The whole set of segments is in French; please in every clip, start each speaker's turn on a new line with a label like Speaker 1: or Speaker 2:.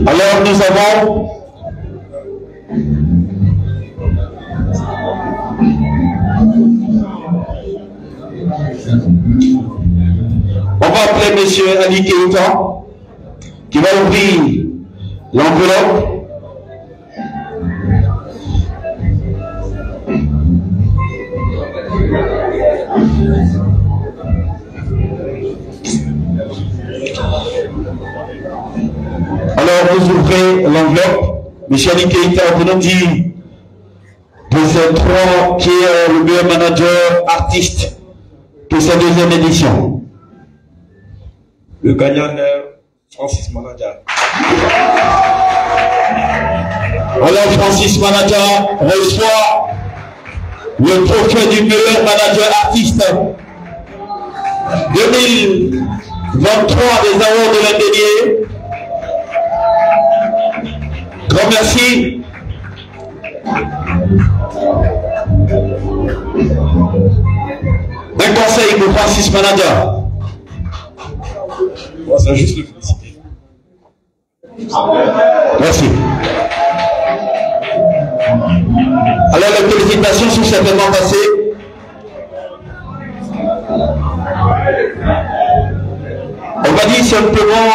Speaker 1: Alors nous avons on va appeler monsieur Ali Keïta qui va ouvrir l'enveloppe. Alors vous ouvrez l'enveloppe. Monsieur Ali Keïta, vous nous dites de ces trois qui est le meilleur manager artiste de cette deuxième édition.
Speaker 2: Le gagnant est Francis Manaja.
Speaker 1: Alors Francis Manaja reçoit le trophée du meilleur manager artiste 2023 des awards de l'Indénié. Grand merci. Un conseil pour Francis Manaja.
Speaker 2: Moi, c'est juste le féliciter.
Speaker 1: Merci. Alors les félicitations sont certainement passées. On va dire simplement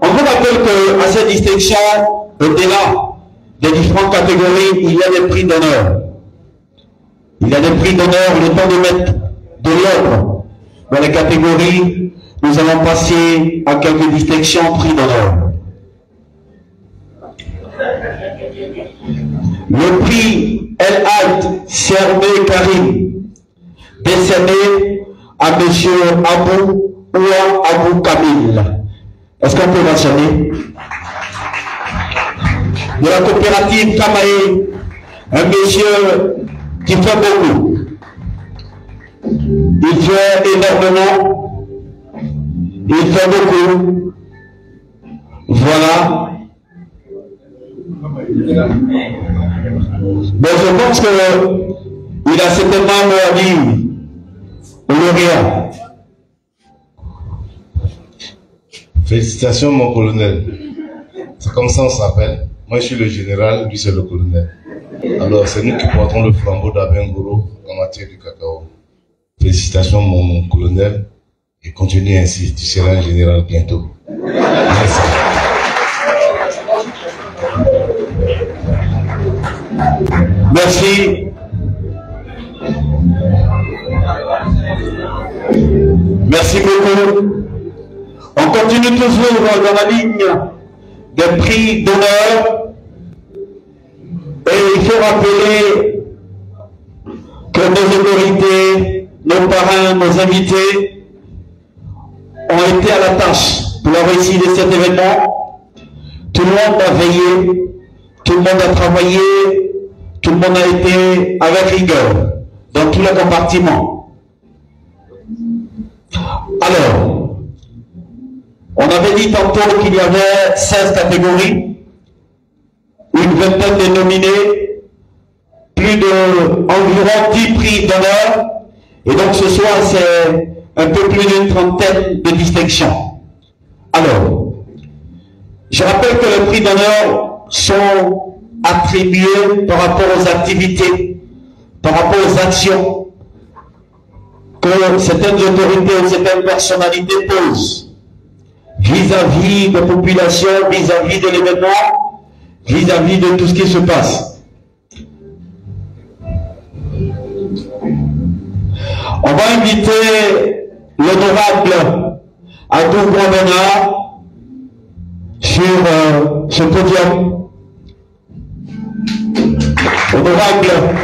Speaker 1: on vous rappelle qu'à cette distinction, au-delà des différentes catégories, il y a des prix d'honneur. Il y a des prix d'honneur, le temps de mettre de l'ordre dans les catégories. Nous allons passer à quelques distinctions prix d'honneur. Le prix El Had Sermé Karim, décerné à M. Abou Oua Abou Kamil. Est-ce qu'on peut mentionner? De la coopérative Kamae, un monsieur qui fait beaucoup. Il fait énormément. Il fait beaucoup. Voilà. Mais je pense qu'il a certainement à dire au lauréat.
Speaker 3: Félicitations mon colonel. C'est comme ça on s'appelle. Moi je suis le général, lui c'est le colonel. Alors c'est nous qui portons le flambeau d'Abengoro en matière du cacao. Félicitations mon colonel et continue ainsi, tu seras un général bientôt. Merci.
Speaker 1: Merci. Merci beaucoup. On continue toujours dans la ligne des prix d'honneur. Et il faut rappeler que nos autorités, nos parrains, nos invités ont été à la tâche pour la réussite de cet événement. Tout le monde a veillé, tout le monde a travaillé, tout le monde a été avec rigueur dans tous les compartiments. Alors, on avait dit tantôt qu'il y avait 16 catégories, une vingtaine de nominés, plus de environ 10 prix d'honneur, et donc ce soir c'est un peu plus d'une trentaine de distinctions. Alors, je rappelle que les prix d'honneur sont attribués par rapport aux activités, par rapport aux actions que certaines autorités ou certaines personnalités posent vis-à-vis des populations, vis-à-vis de l'événement, vis-à-vis de tout ce qui se passe. On va inviter l'honorable Adou Grandena sur ce podium. Honorable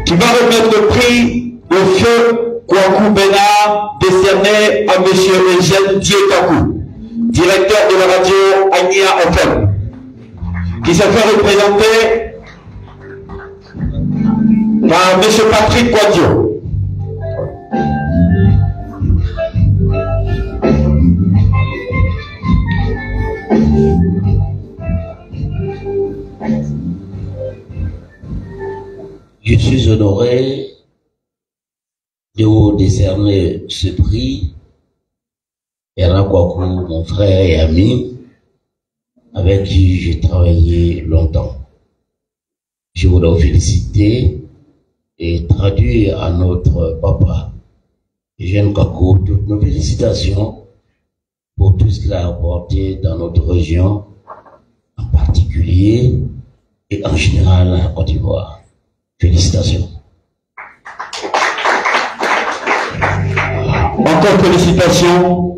Speaker 1: qui va remettre le prix au feu Kwaku Bena décerné à M. Eugène Diekakou, directeur de la radio Agnia FM, qui s'est fait représenter par M. Patrick Quadio.
Speaker 4: Je suis honoré de vous décerner ce prix. Erna Kwaku, mon frère et ami, avec qui j'ai travaillé longtemps. Je voudrais vous féliciter et traduire à notre papa, Eugène Kwaku, toutes nos félicitations pour tout ce qu'il a apporté dans notre région, en particulier et en général à la Côte d'Ivoire. Félicitations.
Speaker 1: Encore félicitations.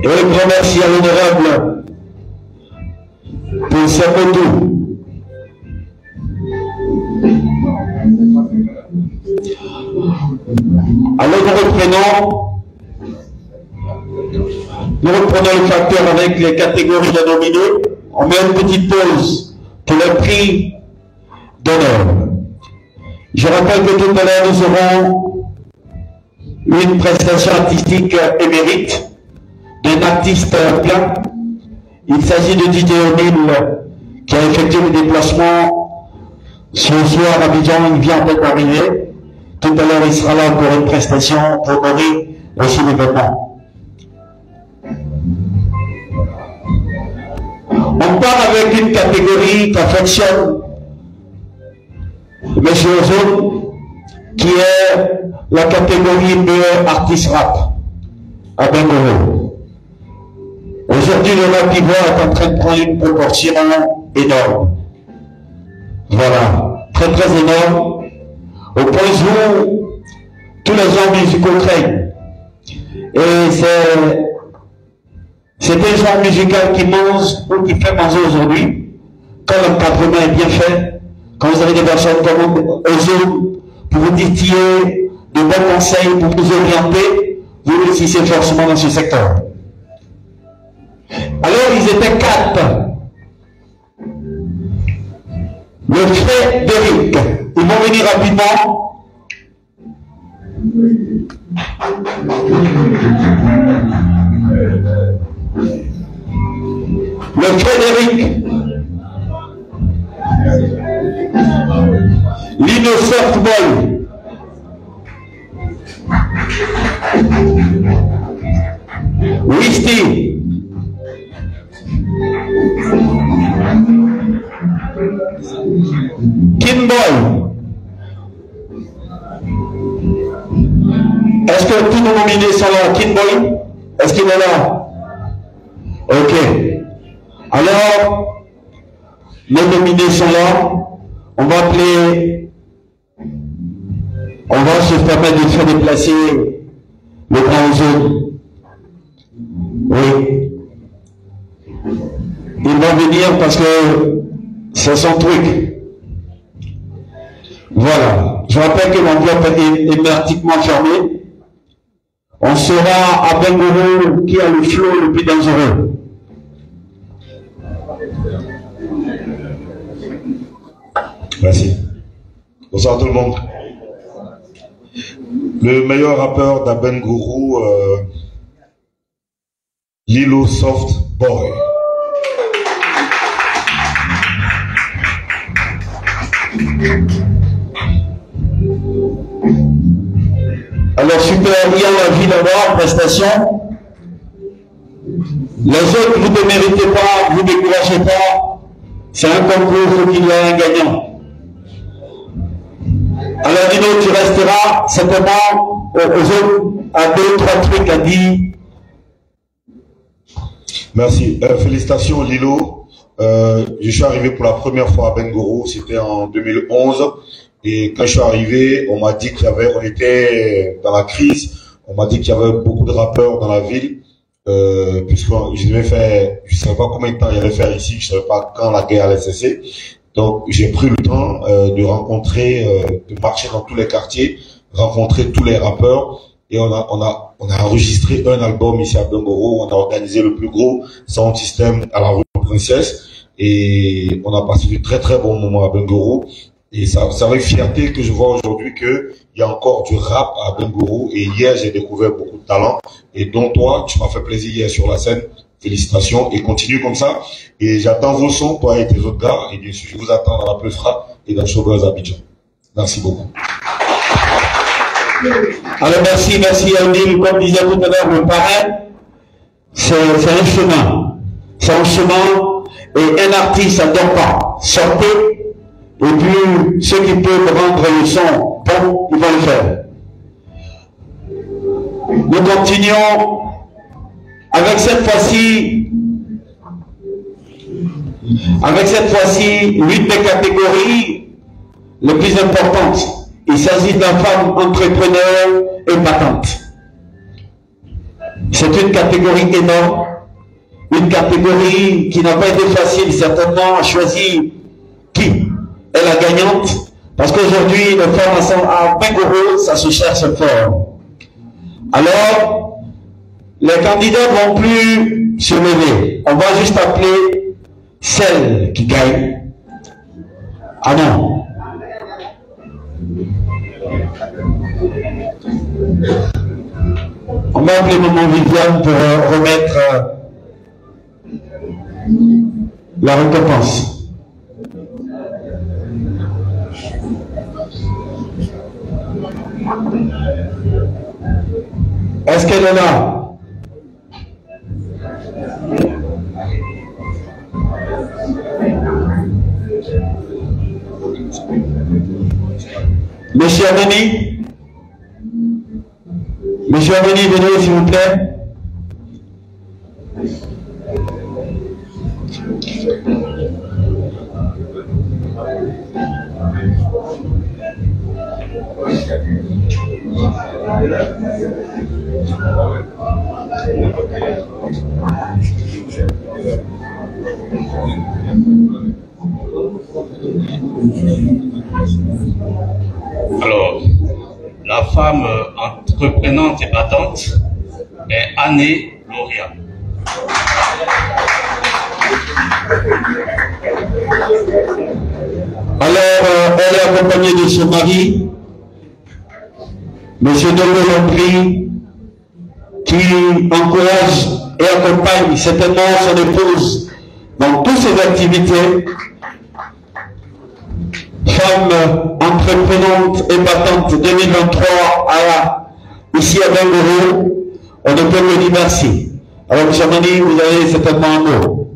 Speaker 1: Et un grand merci à l'honorable pour sa photo. Alors nous reprenons le facteur avec les catégories de nominés. On met une petite pause pour le prix d'honneur. Je rappelle que tout à l'heure nous aurons une prestation artistique émérite d'un artiste plein. Il s'agit de Didier O'Neill qui a effectué le déplacement ce soir à Abidjan. Il vient d'arriver. Tout à l'heure, il sera là pour une prestation pour honorer aussi l'événement. On part avec une catégorie qu'affectionne M. Ozone, qui est la catégorie de artiste rap à Bengoro. Aujourd'hui, le rap ivoire est en train de prendre une proportion énorme. Voilà, très très énorme, au point où tous les genres musicaux craignent. Et c'est un genre musical qui mange ou qui fait manger aujourd'hui, quand l'encadrement est bien fait, quand vous avez des personnes comme Ozone pour vous titiller de bons conseils, pour vous orienter, vous réussissez forcément dans ce secteur. Alors ils étaient 4. Le Frédéric, ils vont venir rapidement. Le Frédéric, Lino Softball, Wisty, Kinboy. Est-ce que tous nos nominés sont là? Kinboy, est-ce qu'il est là? Ok. Alors, les nominés sont là. On va appeler, on va se permettre de faire déplacer le grand Ozone. Oui. Il va venir parce que c'est son truc. Voilà. Je rappelle que l'enveloppe est hermétiquement fermée. On sera à Bengoro qui a le flot le plus dangereux.
Speaker 2: Merci. Bonsoir tout le monde. Le meilleur rappeur d'Abengourou, Lilo Soft Boy.
Speaker 1: Alors super, il y a la vie d'abord, prestation. Les autres, vous ne méritez pas, vous ne découragez pas. C'est un concours, il faut qu'il y ait un gagnant. Alors Dino, tu resteras simplement aux autres à 2-3 trucs à dire.
Speaker 2: Merci. Félicitations Lilo. Je suis arrivé pour la première fois à Bengoro, c'était en 2011. Et quand je suis arrivé, on m'a dit on était dans la crise. On m'a dit qu'il y avait beaucoup de rappeurs dans la ville. Puisque je savais pas combien de temps il allait faire ici, je savais pas quand la guerre allait cesser. Donc j'ai pris le temps de rencontrer, de marcher dans tous les quartiers, rencontrer tous les rappeurs, et on a enregistré un album ici à Bengoro. On a organisé le plus gros sound system à la rue Princesse. et on a passé de très très bons moments à Bengoro. Et c'est avec fierté que je vois aujourd'hui qu'il y a encore du rap à Bengoro. Et hier, j'ai découvert beaucoup de talents. Et dont toi, tu m'as fait plaisir hier sur la scène. Félicitations et continue comme ça. Et j'attends vos sons, toi et tes autres gars. Et bien sûr, je vous attends dans la Peufra et dans Showgirls Abidjan. Merci beaucoup.
Speaker 1: Alors merci Odile. Comme disait tout à l'heure le parrain, c'est un chemin. C'est un chemin et un artiste, ça ne dort pas. Sortez. Et puis, ceux qui peuvent rendre le son, bon, ils vont le faire. Nous continuons avec cette fois-ci, l'une des catégories les plus importantes. Il s'agit d'un femme entrepreneur et battante. C'est une catégorie énorme, une catégorie qui n'a pas été facile certainement à choisir qui est la gagnante, parce qu'aujourd'hui, les femmes à Bengoro, ça se cherche fort. Alors, les candidats ne vont plus se lever. On va juste appeler celle qui gagne. Ah non. On va appeler Maman Viviane pour remettre la récompense. Est-ce qu'elle est là? Monsieur Aveni? Monsieur Aveni, venez s'il vous plaît.
Speaker 4: Alors, la femme entreprenante et battante est Anné Loria.
Speaker 1: Alors, elle est accompagnée de son mari, Monsieur Dogo, qui encourage et accompagne certainement son épouse dans toutes ses activités. Femme entreprenante et battante 2023 ici à Bengoro, on ne peut que dire merci. Alors, M. Mani, vous avez certainement un mot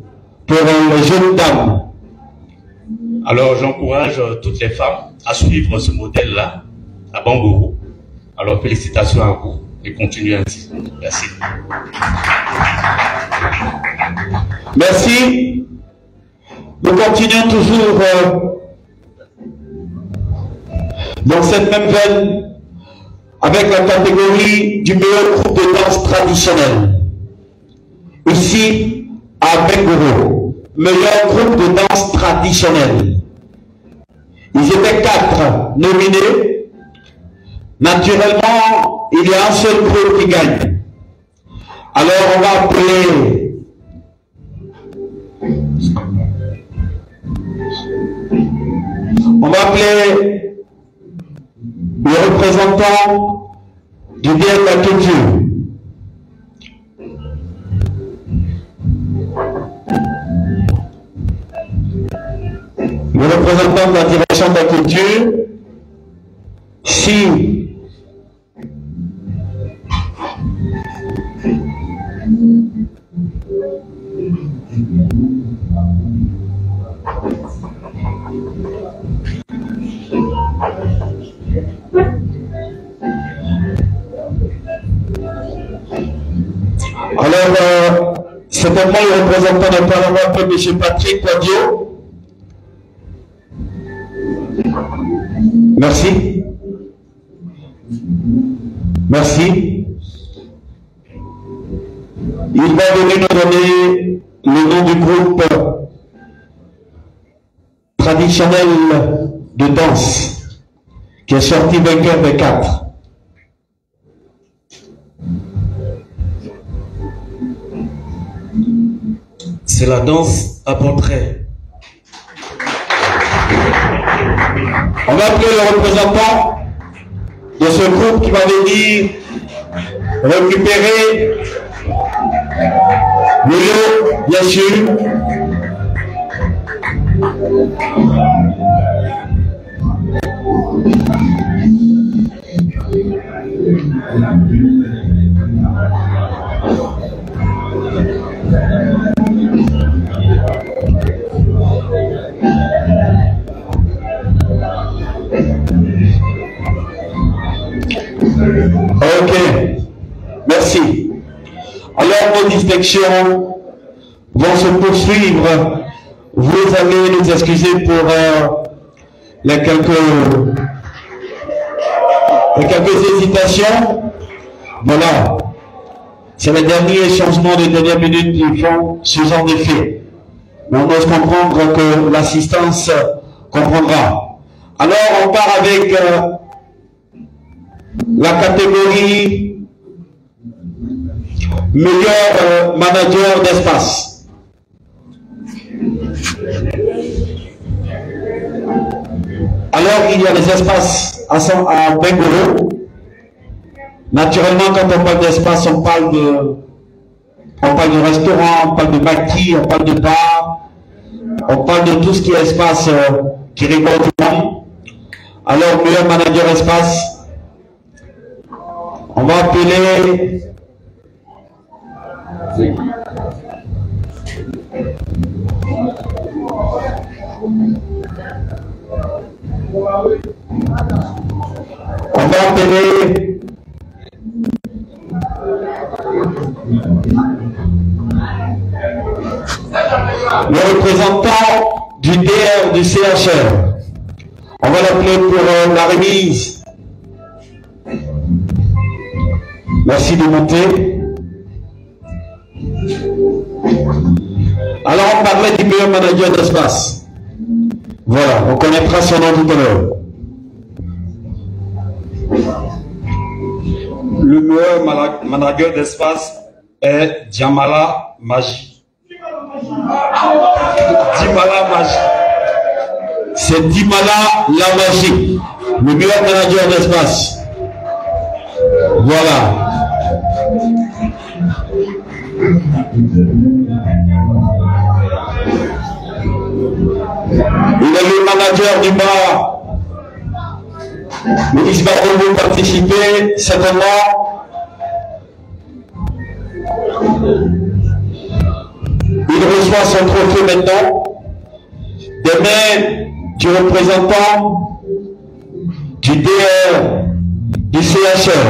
Speaker 1: pour les jeunes dames.
Speaker 4: Alors, j'encourage toutes les femmes à suivre ce modèle-là à Bengoro. Alors, félicitations à vous et continuez ainsi. Merci.
Speaker 1: Merci. Nous continuons toujours dans cette même veine avec la catégorie du meilleur groupe de danse traditionnel. Ici, à Bengoro, meilleur groupe de danse traditionnel. Ils étaient 4 nominés. Naturellement, il y a un seul groupe qui gagne. Alors, on va appeler le représentant du bien de la culture. Le représentant de la direction de la culture, si alors, certainement le représentant du Parlement, M. Patrick Quadio. Merci. Merci. Il va venir nous donner le nom du groupe traditionnel de danse qui est sorti vainqueur des 4.
Speaker 5: C'est la danse à portrait.
Speaker 1: On va appeler le représentant de ce groupe qui va venir récupérer le lot, bien sûr. Ok, merci. Alors nos distinctions vont se poursuivre. Vous allez nous excuser pour les quelques hésitations. Voilà. C'est les derniers changements de dernière minute qui font ce genre d'effet. Mais on doit comprendre que l'assistance comprendra. Alors on part avec la catégorie meilleur manager d'espace. Alors il y a des espaces à Bengoro. Naturellement, quand on parle d'espace, on parle de restaurant, on parle de bâti, on parle de bar, on parle de tout ce qui est espace qui récolte tout le monde. Alors, meilleur manager espace, on va appeler le représentant du DR du CHR. On va l'appeler pour la remise. Merci de monter. Alors on parlait du meilleur manager d'espace. Voilà, on connaîtra son nom tout à l'heure.
Speaker 5: Le meilleur manager d'espace est Djamala Maji. Djamala Maji.
Speaker 1: C'est Djamala la Maji, le meilleur manager d'espace. Voilà. Il est le manager du bar. Mais il va vous participer certainement. Il reçoit son trophée maintenant des mains du représentant du DR du CHR.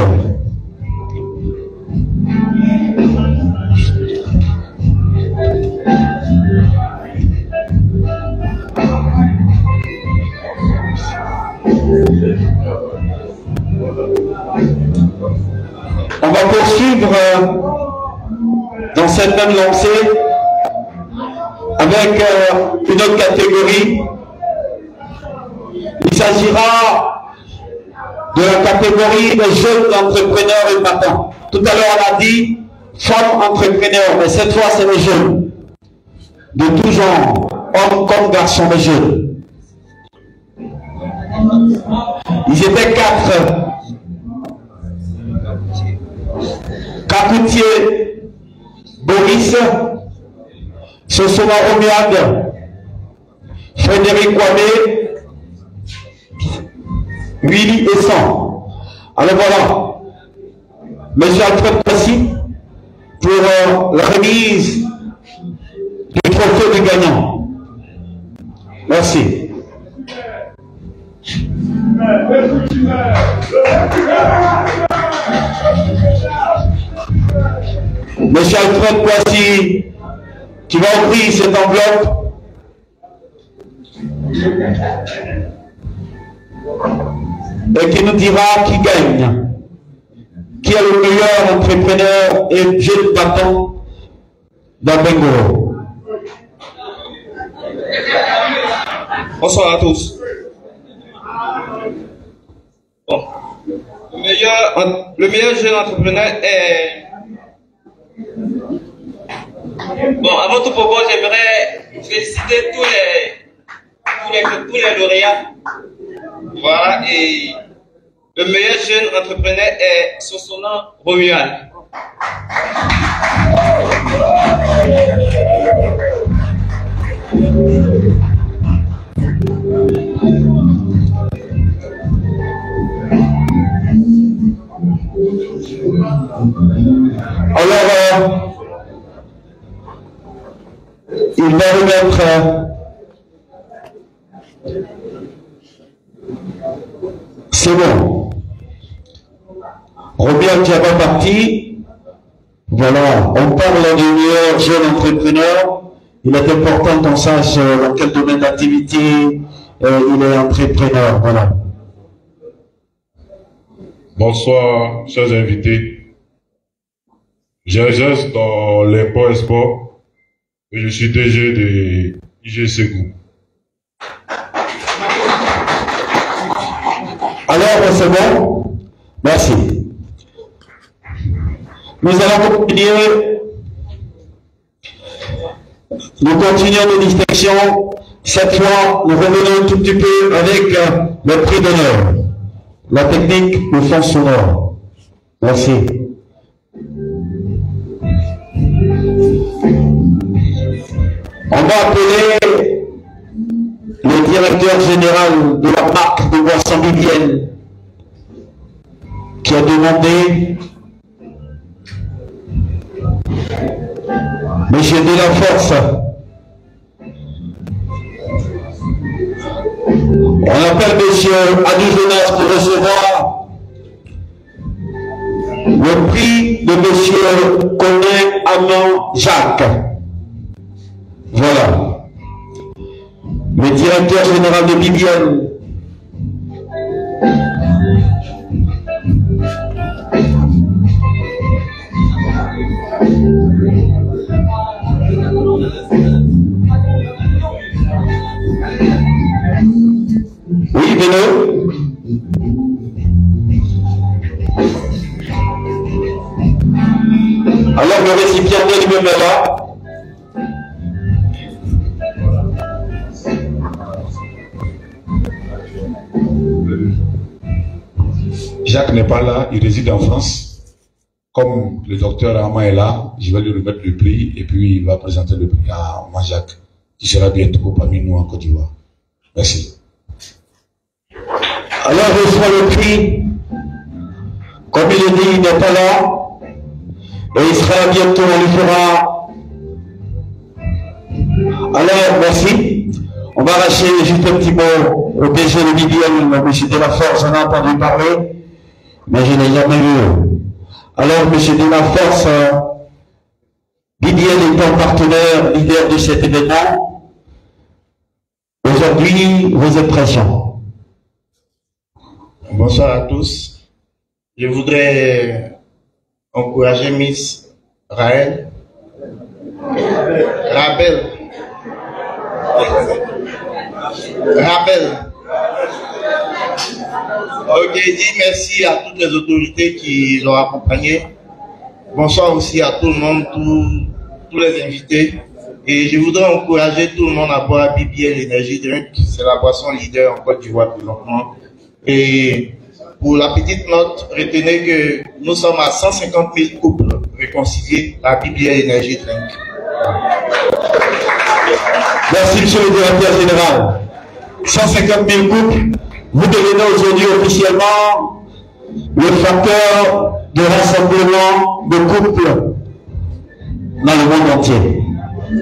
Speaker 1: On va poursuivre dans cette même lancée avec une autre catégorie. Il s'agira de la catégorie des jeunes entrepreneurs et battants. Tout à l'heure on a dit femmes entrepreneurs, mais cette fois c'est les jeunes. De tout genre, hommes comme garçons, les jeunes. Ils étaient 4. Kakoutier, Boris, Sosoma Romiad, Frédéric Kwame, Willy et Sang. Alors voilà, monsieur Alfred Passy pour la remise du trophée du gagnant. Merci. Monsieur Alfred Poissy qui va ouvrir cette enveloppe. Et qui nous dira qui gagne. Qui est le meilleur entrepreneur et jeune battant d'Abengoro.
Speaker 5: Bonsoir à tous. Bon. Le meilleur jeune entrepreneur est... Bon, avant tout propos, j'aimerais féliciter tous tous les lauréats. Voilà, et le meilleur jeune entrepreneur est Sosona Romuald.
Speaker 1: Alors, il va remettre c'est bon. Robert qui a pas parti. Voilà, on parle du meilleur jeune entrepreneur. Il est important qu'on sache dans quel domaine d'activité il est entrepreneur. Voilà.
Speaker 3: Bonsoir, chers invités. J'exerce dans l'import-export et je suis DG de IGC Group.
Speaker 1: Alors, c'est bon? Merci. Nous allons continuer. Nous continuons nos distinctions. Cette fois, nous revenons un tout petit peu avec le prix d'honneur. La technique de fond sonore. Merci. On va appeler le directeur général de la marque de boisson Bibienne qui a demandé Monsieur Delaforce. On appelle Monsieur Adouzenas pour recevoir le prix de Monsieur Conin Amand Jacques. Voilà. Le directeur général de Bibienne. Oui, Beno. Alors le récipiendaire lui-même est là.
Speaker 2: Jacques n'est pas là, il réside en France. Comme le docteur Armand est là, je vais lui remettre le prix et puis il va présenter le prix à moi Jacques, qui sera bientôt parmi nous en Côte d'Ivoire. Merci.
Speaker 1: Alors je reçois le prix. Comme il est dit, il n'est pas là. Et il sera bientôt, on le fera. Alors, merci. On va arracher juste un petit mot au DG de Bibienne, M. Delaforce, j'en ai entendu parler, mais je n'ai jamais vu. Alors, M. Delaforce, Bibienne étant partenaire, leader de cet événement, aujourd'hui, vos impressions.
Speaker 6: Bonsoir à tous. Je voudrais encourager Miss Rabel. Ok, dis merci à toutes les autorités qui l'ont accompagné. Bonsoir aussi à tout le monde, tous les invités. Et je voudrais encourager tout le monde à boire BBL Energy Drink. C'est la boisson leader en Côte d'Ivoire présentement. Et pour la petite note, retenez que nous sommes à 150 000 couples réconciliés à BBL Energy Drink.
Speaker 1: Merci, monsieur le directeur général. 150 000 couples, vous devenez aujourd'hui officiellement le facteur de rassemblement de couples dans le monde entier.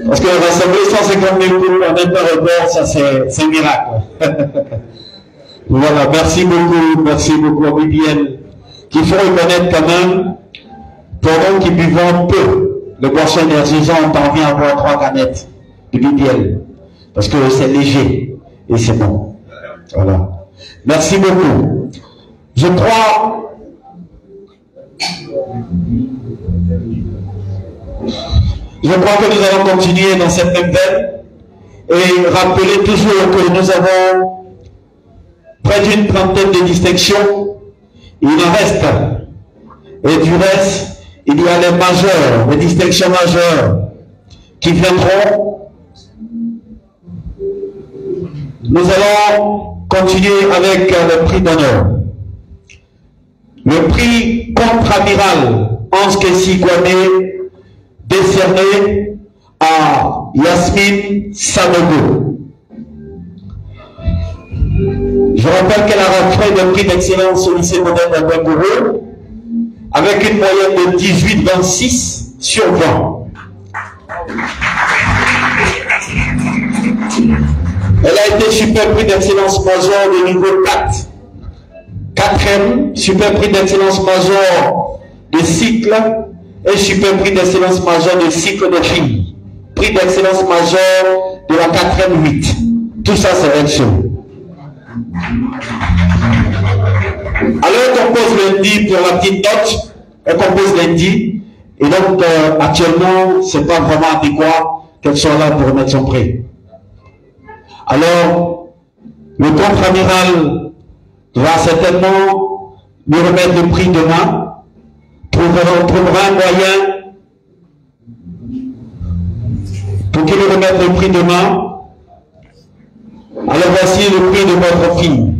Speaker 1: Parce que rassembler 150 000 couples en même temps report, ça c'est un miracle. Voilà, merci beaucoup à Bibienne, qu'il faut reconnaître quand même, pour nous qui buvons peu, le boisson énergisant, on parvient à boire 3 canettes de Bibienne, parce que c'est léger et c'est bon. Voilà. Merci beaucoup. Je crois que nous allons continuer dans cette même veine et rappeler toujours que nous avons près d'une trentaine de distinctions. Il en reste. Et du reste, il y a les majeurs, les distinctions majeures qui viendront Nous allons continuer avec le prix d'honneur. Le prix contre-amiral Ange Kessi Kouame, décerné à Yasmine Sanogo. Je rappelle qu'elle a refait le prix d'excellence au lycée moderne de Bengourou avec une moyenne de 18,26 sur 20. Elle a été super prix d'excellence major de niveau 4. 4e, super prix d'excellence major de cycle et super prix d'excellence major de cycle de filles. Prix d'excellence major de la 4e 8. Tout ça, c'est elle chose. Alors, elle compose lundi pour la petite note. Elle compose lundi. Et donc, actuellement, c'est pas vraiment adéquat qu'elle soit là pour remettre son prix. Alors, le contre-amiral va certainement lui remettre le prix demain, trouvera un moyen pour qu'il lui remette le prix demain. Alors voici le prix de votre fille,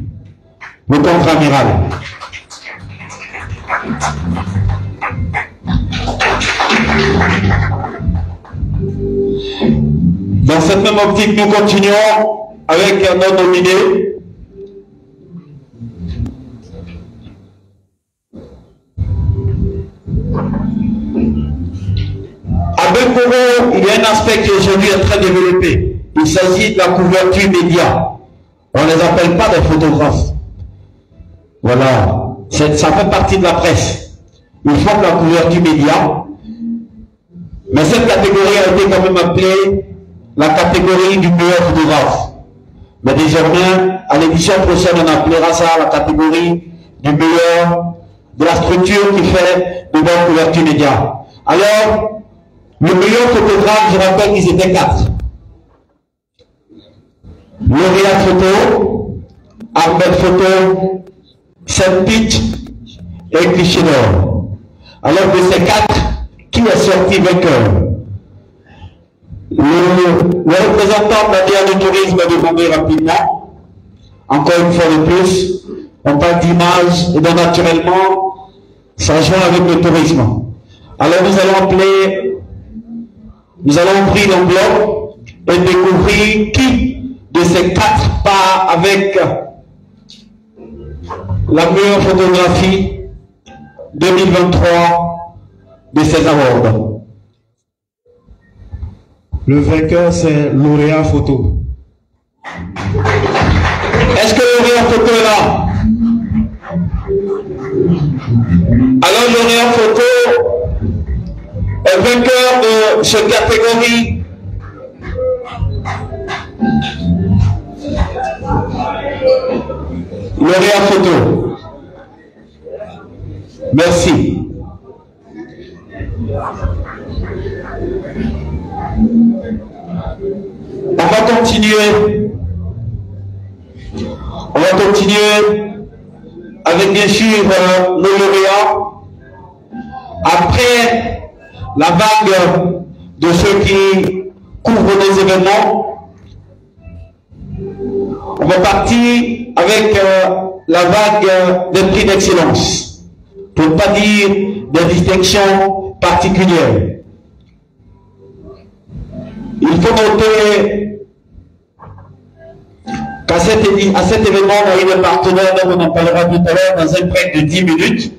Speaker 1: le contre-amiral. Dans cette même optique, nous continuons avec un autre nominé. À Bengourou, il y a un aspect qui aujourd'hui est très développé. Il s'agit de la couverture média. On ne les appelle pas des photographes. Voilà. Ça fait partie de la presse. Ils font de la couverture média. Mais cette catégorie a été quand même appelée la catégorie du meilleur photographe. Mais désormais, à l'édition prochaine, on appellera ça la catégorie du meilleur, de la structure qui fait de bonne couverture média. Alors, le meilleur photographe, je rappelle qu'ils étaient 4. Lauréat photo, Ahmed photo, Saint-Pitch et Clichénor. Alors de ces 4, qui est sorti vainqueur? Le représentant de la DIA du tourisme a demandé rapidement, encore une fois de plus, on parle d'image et donc naturellement, ça joue avec le tourisme. Alors nous allons ouvrir l'enveloppe et découvrir qui de ces 4 part avec la meilleure photographie 2023 de ces awards.
Speaker 7: Le vainqueur, c'est lauréat photo.
Speaker 1: Est-ce que lauréat photo est là? Alors, lauréat photo est vainqueur de cette catégorie. Lauréat photo. Merci. On va continuer. On va continuer avec bien sûr nos lauréats. Après la vague de ceux qui couvrent des événements, on va partir avec la vague des prix d'excellence, pour ne pas dire des distinctions particulières. Il faut noter qu'à cet événement, on a eu des partenaires, dont on en parlera tout à l'heure, dans un break de 10 minutes,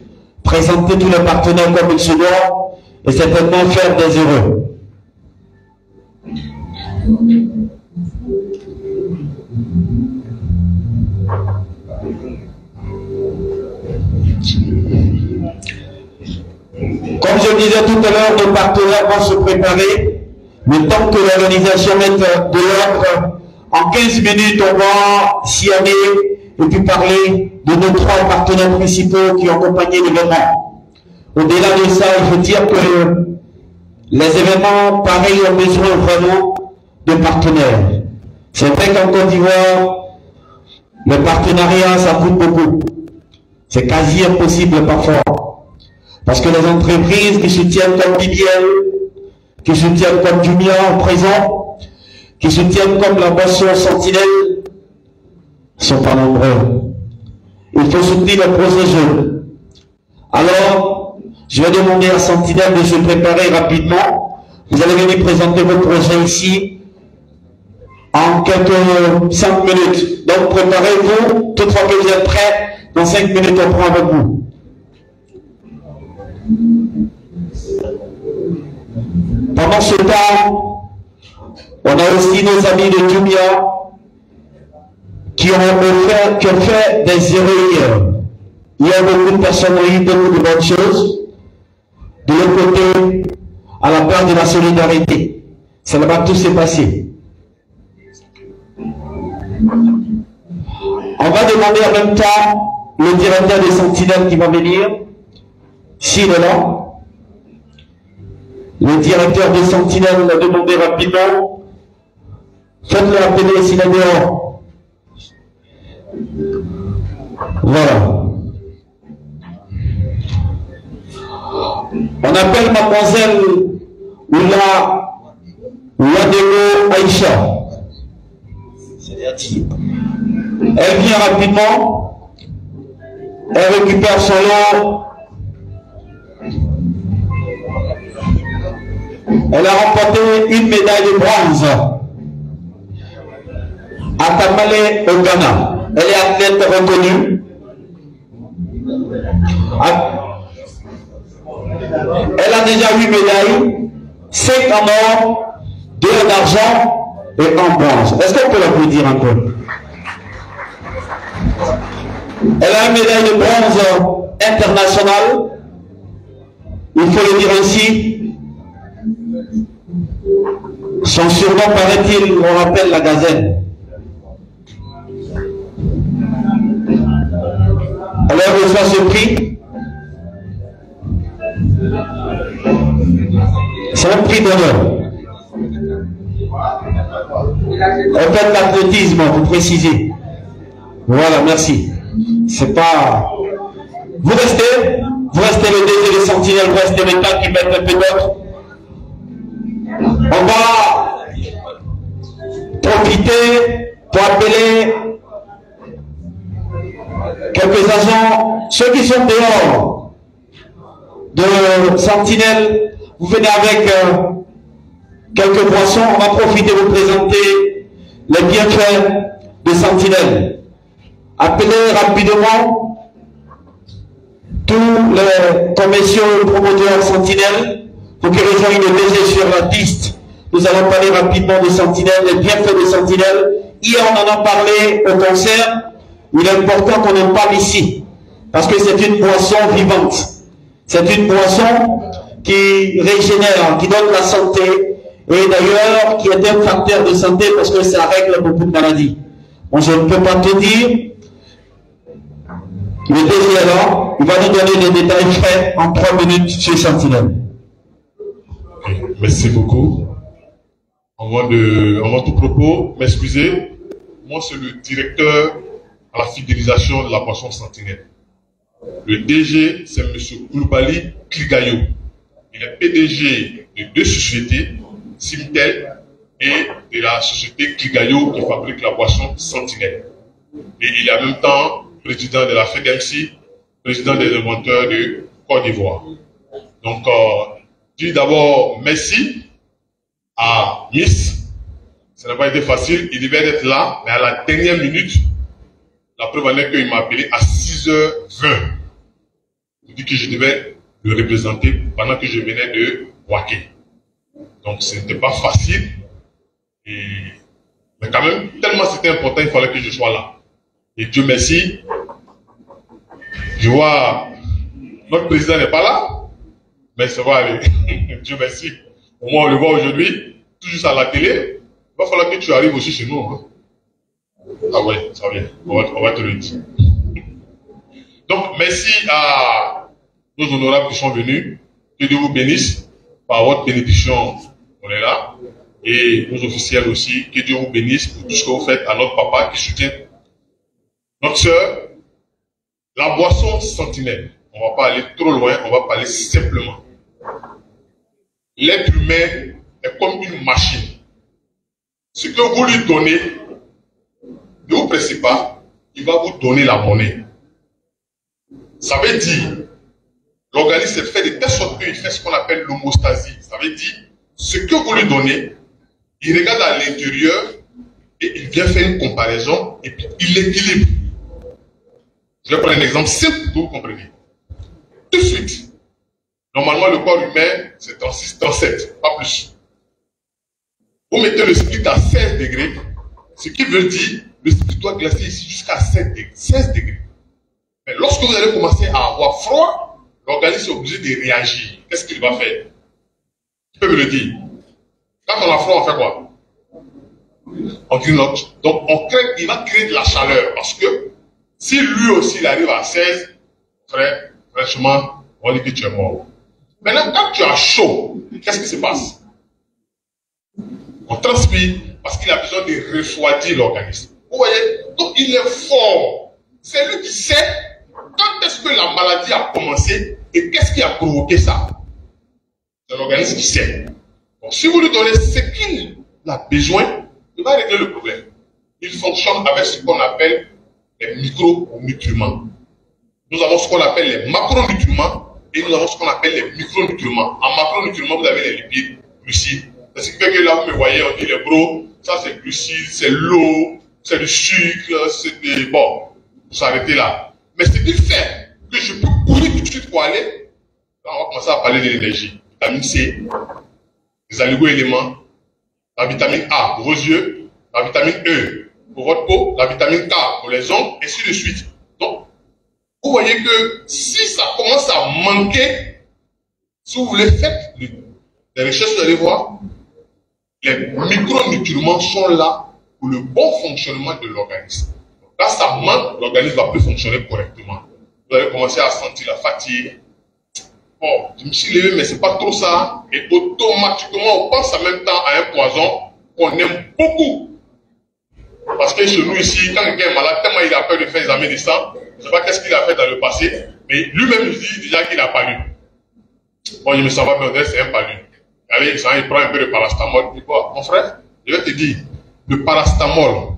Speaker 1: présenter tous les partenaires comme il se doit, et certainement faire des heureux. Comme je disais tout à l'heure, nos partenaires vont se préparer. Le temps que l'organisation mette de l'ordre, en 15 minutes, on va s'y aller et puis parler de nos 3 partenaires principaux qui ont accompagné l'événement. Au-delà de ça, il faut dire que les événements pareils ont besoin vraiment de partenaires. C'est vrai qu'en Côte d'Ivoire, le partenariat, ça coûte beaucoup. C'est quasi impossible parfois. Parce que les entreprises qui soutiennent comme BBL, qui soutiennent comme Jumia en présent, qui soutiennent comme la boisson Sentinelle, sont pas nombreux. Il faut soutenir le projet jeune. Alors, je vais demander à Sentinelle de se préparer rapidement. Vous allez venir présenter votre projet ici en quelques 5 minutes. Donc, préparez-vous. Toutefois que vous êtes prêts, dans 5 minutes, on prend avec vous. Pendant ce temps, on a aussi nos amis de Jumia qui ont fait des zéros hier. Il y a beaucoup de personnes qui ont eu beaucoup de bonnes choses. De l'autre côté, à la place de la solidarité. Ça va tout s'est passé. On va demander en même temps le directeur des Sentinelles qui va venir. S'il est là. Le directeur des Sentinelles l'a demandé rapidement. Faites-le appeler s'il est dehors. Voilà. On appelle mademoiselle Ouadego Aïcha. Elle vient rapidement. Elle récupère son lot. Elle a remporté une médaille de bronze à Tamale au Ghana. Elle est athlète reconnue. Elle a déjà 8 médailles, 5 en or, 2 en argent et en bronze. Est-ce qu'on peut l'applaudir un peu? Elle a une médaille de bronze internationale. Il faut le dire ainsi. Son surnom, paraît-il, on rappelle la gazelle. Elle reçoit ce prix. C'est un prix d'honneur. Elle fait l'athlétisme, vous précisez. Voilà, merci. C'est pas... Vous restez le DG des Sentinelles, vous restez les temps qui mettent un peu d'ordre. On va profiter pour appeler quelques agents, ceux qui sont dehors de Sentinelle. Vous venez avec quelques boissons. On va profiter de vous présenter les bienfaits de Sentinelle. Appelez rapidement tous les commerciaux promoteurs Sentinelle pour qu'ils rejoignent le DG sur la piste. Nous allons parler rapidement de Sentinelle, les bienfaits de Sentinelle. Hier, on en a parlé au concert. Il est important qu'on en parle ici, parce que c'est une boisson vivante. C'est une boisson qui régénère, qui donne la santé, et d'ailleurs qui est un facteur de santé parce que ça règle beaucoup de maladies. Bon, je ne peux pas te dire. Le DG est là, il va nous donner des détails frais en 3 minutes sur Sentinelle.
Speaker 3: Merci beaucoup. Avant tout propos, m'excuser, moi c'est le directeur à la fidélisation de la boisson Sentinelle. Le DG, c'est M. Koulibaly Kligayo. Il est PDG de 2 sociétés, Simtel et de la société Kligayo qui fabrique la boisson Sentinelle. Et il est en même temps président de la FEDEMC, président des inventeurs de Côte d'Ivoire. Donc, je dis d'abord merci à Miss. Ça n'a pas été facile, il devait être là, mais à la dernière minute, la preuve en est qu'il m'a appelé à 6h20. Il dit que je devais le représenter pendant que je venais de Waké. Donc ce n'était pas facile. Mais quand même, tellement c'était important, il fallait que je sois là. Et Dieu merci. Je vois, notre président n'est pas là, mais ça va aller. Dieu merci. Au moins on le voit aujourd'hui, tout juste à la télé. Il va falloir que tu arrives aussi chez nous. Hein. Ah ouais, ça vient. On va te le dire. Donc, merci à nos honorables qui sont venus. Que Dieu vous bénisse. Par votre bénédiction, on est là. Et nos officiels aussi. Que Dieu vous bénisse pour tout ce que vous faites à notre papa qui soutient notre soeur. La boisson Sentinelle. On ne va pas aller trop loin, on va parler simplement. L'être humain est comme une machine. Ce que vous lui donnez, ne vous pressez pas,
Speaker 8: il va vous donner la monnaie. Ça veut dire, l'organisme est fait de telle sorte qu'il fait ce qu'on appelle l'homostasie. Ça veut dire, ce que vous lui donnez, il regarde à l'intérieur et il vient faire une comparaison et puis il l'équilibre. Je vais prendre un exemple simple pour que vous compreniez. Tout de suite, normalement le corps humain c'est 36, 37, pas plus. Vous mettez le split à 16 degrés, ce qui veut dire le split doit glacer ici jusqu'à 7 degrés, 16 degrés. Mais lorsque vous allez commencer à avoir froid, l'organisme est obligé de réagir. Qu'est-ce qu'il va faire? Tu peux me le dire. Quand on a froid, on fait quoi? On grignote. Donc il va créer de la chaleur parce que si lui aussi il arrive à 16, frère, franchement, on dit que tu es mort. Maintenant, quand tu as chaud, qu'est-ce qui se passe? On transpire parce qu'il a besoin de refroidir l'organisme. Vous voyez? Donc il est fort. C'est lui qui sait quand est-ce que la maladie a commencé et qu'est-ce qui a provoqué ça. C'est l'organisme qui sait. Donc si vous lui donnez ce qu'il a besoin, il va régler le problème. Il fonctionne avec ce qu'on appelle les micronutriments. Nous avons ce qu'on appelle les macronutriments et nous avons ce qu'on appelle les micronutriments. En macronutriments, vous avez les lipides, glucides. Ce qui fait que là, vous me voyez, on dit les gros, ça c'est glucides, c'est l'eau, c'est du sucre, c'est des... Bon, vous s'arrêtez là. Mais ce qu'il fait, que je peux courir tout de suite pour aller, là on va commencer à parler de l'énergie. Vitamine C, les oligo-éléments, la vitamine A pour vos yeux, la vitamine E pour votre peau, la vitamine K pour les ongles, et ainsi de suite. Donc, vous voyez que si ça commence à manquer, si vous voulez faire des recherches, vous allez voir, les micronutriments sont là pour le bon fonctionnement de l'organisme. Là, ça manque, l'organisme ne va plus fonctionner correctement. Vous allez commencer à sentir la fatigue. Bon, je me suis levé, mais c'est pas trop ça. Et automatiquement, on pense en même temps à un poison qu'on aime beaucoup. Parce que chez nous ici, quand quelqu'un est malade, tellement il a peur de faire examen de sang, je ne sais pas qu'est-ce qu'il a fait dans le passé, mais lui-même il dit déjà qu'il n'a pas lu. Bon, je me sens pas bien, c'est un palu. Allez, il prend un peu de paracétamol. Il dit quoi? Mon frère, je vais te dire, le paracétamol,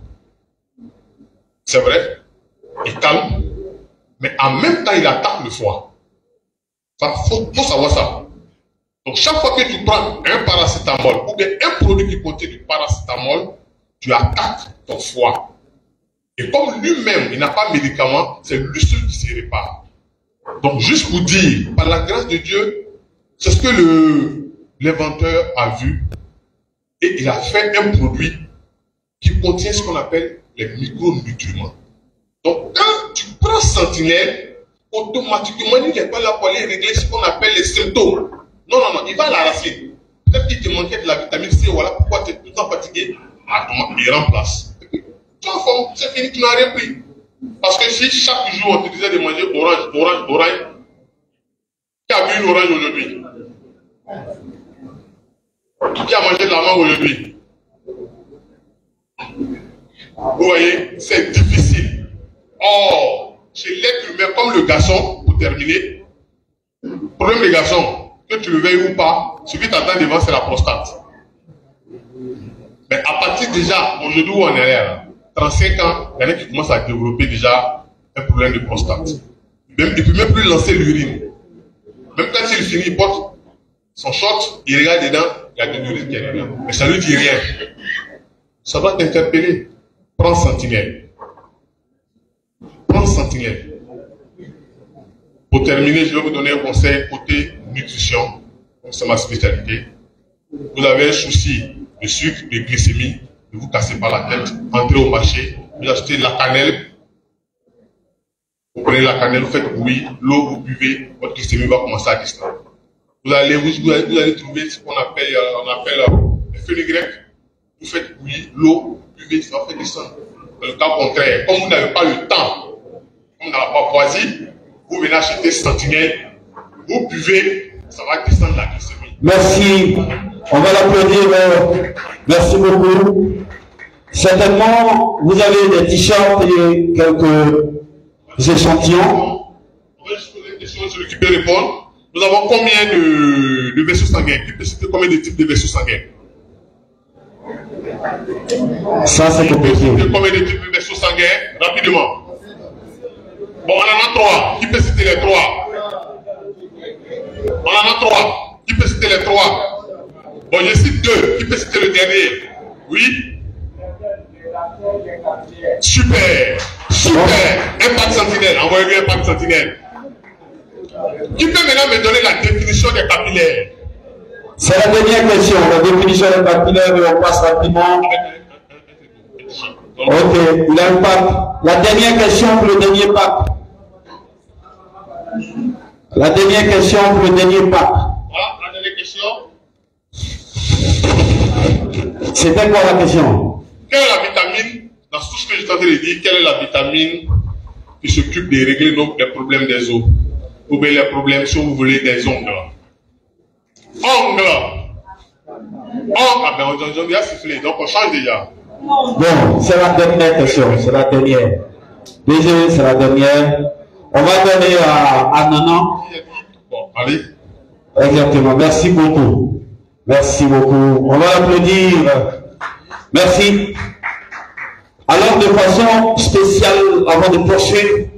Speaker 8: c'est vrai, il calme, mais en même temps, il attaque le foie. Il faut savoir ça. Donc, chaque fois que tu prends un paracétamol ou bien un produit qui contient du paracétamol, tu attaques ton foie. Et comme lui-même, il n'a pas de médicament, c'est lui seul qui se répare. Donc, juste pour dire, par la grâce de Dieu, c'est ce que l'inventeur a vu. Et il a fait un produit qui contient ce qu'on appelle les micronutriments. Donc, quand tu prends Sentinelle, automatiquement, il n'est pas là pour aller régler ce qu'on appelle les symptômes. Non, non, non, il va à la racine. Peut-être qu'il te manquait de la vitamine C, voilà pourquoi tu es tout le temps fatigué. Il remplace. Tu es en forme, c'est fini, tu n'as rien pris. Parce que si chaque jour on te disait de manger orange, orange, orange, qui a bu une orange aujourd'hui? Qui a mangé de la mangue aujourd'hui? Vous voyez, c'est difficile. Or, chez l'être humain, comme le garçon, pour terminer, problème des garçons, que tu le veuilles ou pas, ce qui t'attend devant, c'est la prostate. Mais à partir déjà, aujourd'hui où on est là, 35 ans, il y en a qui commencent à développer déjà un problème de prostate. Même, il ne peut même plus lancer l'urine. Même quand il finit, il porte son short, il regarde dedans, il y a de l'urine qui est dedans. Mais ça ne lui dit rien. Ça doit t'interpeller. Prends Sentinelle. Prends Sentinelle. Pour terminer, je vais vous donner un conseil côté nutrition. C'est ma spécialité. Vous avez un souci de sucre, de glycémie, ne vous cassez pas la tête. Entrez au marché, vous achetez de la cannelle. Vous prenez la cannelle, vous faites bouillir, l'eau, vous buvez, votre glycémie va commencer à descendre. Vous allez trouver ce qu'on appelle, le fenugrec. Vous faites bouillir l'eau, vous buvez, ça va faire descendre. Dans le cas contraire, comme vous n'avez pas le temps, comme dans la Papouasie, vous venez acheter Sentinelle, vous buvez, ça va descendre la glycémie.
Speaker 1: Merci. On va l'applaudir. Merci beaucoup. Certainement, vous avez des t-shirts et quelques échantillons.
Speaker 8: On va juste poser des questions sur qui peut répondre. Nous avons combien de vaisseaux sanguins? Qui peut citer combien de types de vaisseaux sanguins?
Speaker 1: Ça, c'est compliqué.
Speaker 8: Combien de types de vaisseaux sanguins? Rapidement. Bon, on en a 3. Qui peut citer les 3? On en a 3. Qui peut citer les 3? Bon, je cite 2. Qui peut citer le dernier? Oui? Super. Super. Impact Sentinelle. Envoyez-lui Impact Sentinelle. Qui peut maintenant me donner la définition des capillaires?
Speaker 1: C'est la dernière question. La définition des capillaires, on passe rapidement. Ok, il a un pape. La dernière question pour le dernier pape. La dernière question pour le dernier pape.
Speaker 8: Voilà, la dernière question.
Speaker 1: C'était quoi la question?
Speaker 8: Quelle est la vitamine, dans tout ce que je t'entends dire, quelle est la vitamine qui s'occupe de régler les problèmes des os? Ou bien les problèmes, si vous voulez, des ongles. Ongles. Ah ben on a déjà sifflé, donc on change déjà.
Speaker 1: Bon, c'est la dernière question, c'est la dernière. Désolé, c'est la dernière. On va donner à Nanan.
Speaker 8: Bon, allez.
Speaker 1: Exactement, merci beaucoup. Merci beaucoup. On va applaudir. Merci. Alors, de façon spéciale, avant de poursuivre,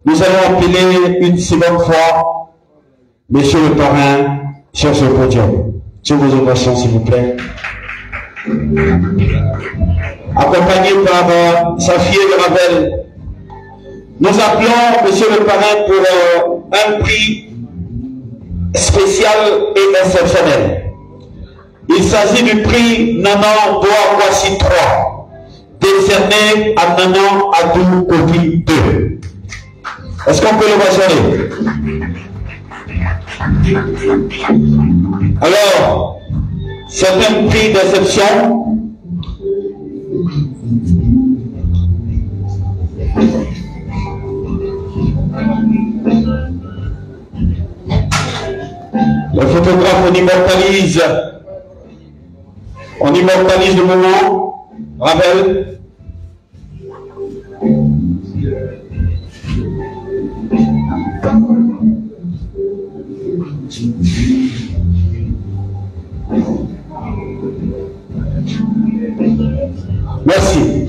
Speaker 1: nous allons appeler une seconde fois Monsieur le parrain sur ce podium. Sur vos ovations, s'il vous plaît. Accompagné par sa fille Gravel. Nous appelons Monsieur le parrain pour un prix spécial et exceptionnel. Il s'agit du prix Nanan Boa Kwasi 3, décerné à Nanan Adou Kofi 2. Est-ce qu'on peut le mentionner? Alors, c'est un prix d'exception. Le photographe, on immortalise le moment. Ravel. Merci.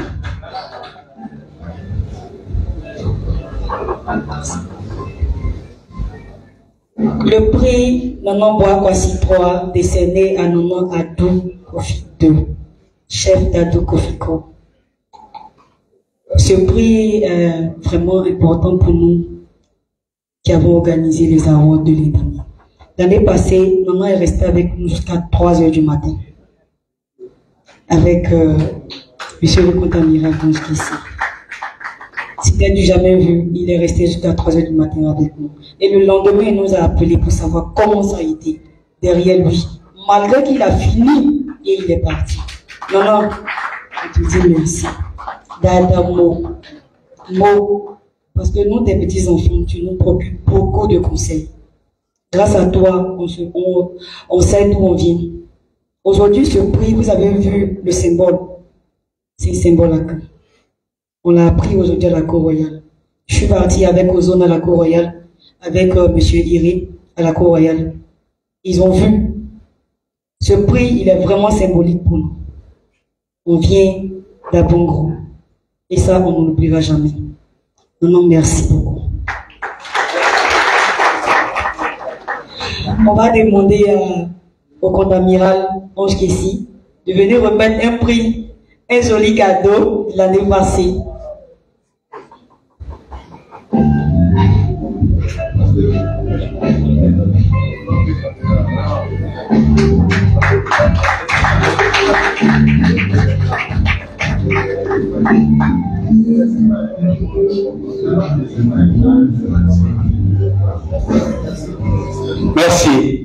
Speaker 9: Le prix Nanan Boa Kwasi 3 décerné à Nanan Adou Kofi 2, chef d'Adou Kofiko. Ce prix est vraiment important pour nous qui avons organisé les awards de l'année dernière. L'année passée, Nanan est resté avec nous jusqu'à 3 h du matin. Avec monsieur le compte-amiral ici. C'était du jamais vu. Il est resté jusqu'à 3 h du matin avec nous. Et le lendemain, il nous a appelé pour savoir comment ça a été derrière lui. Malgré qu'il a fini et il est parti. Non, je te dis merci. Dada Mo. Parce que nous, des petits enfants, tu nous procures beaucoup de conseils. Grâce à toi, on sait d'où on vient. Aujourd'hui, ce prix, vous avez vu le symbole. C'est un symbole à cœur. On l'a appris aujourd'hui à la Cour royale. Je suis parti avec Ozone à la Cour royale, avec monsieur Iré à la Cour royale. Ils ont vu. Ce prix, il est vraiment symbolique pour nous. On vient d'Abongro. Et ça, on ne l'oubliera jamais. Non, merci beaucoup. On va demander au compte-amiral Ange Kessi de venir remettre un prix, un joli cadeau de l'année passée.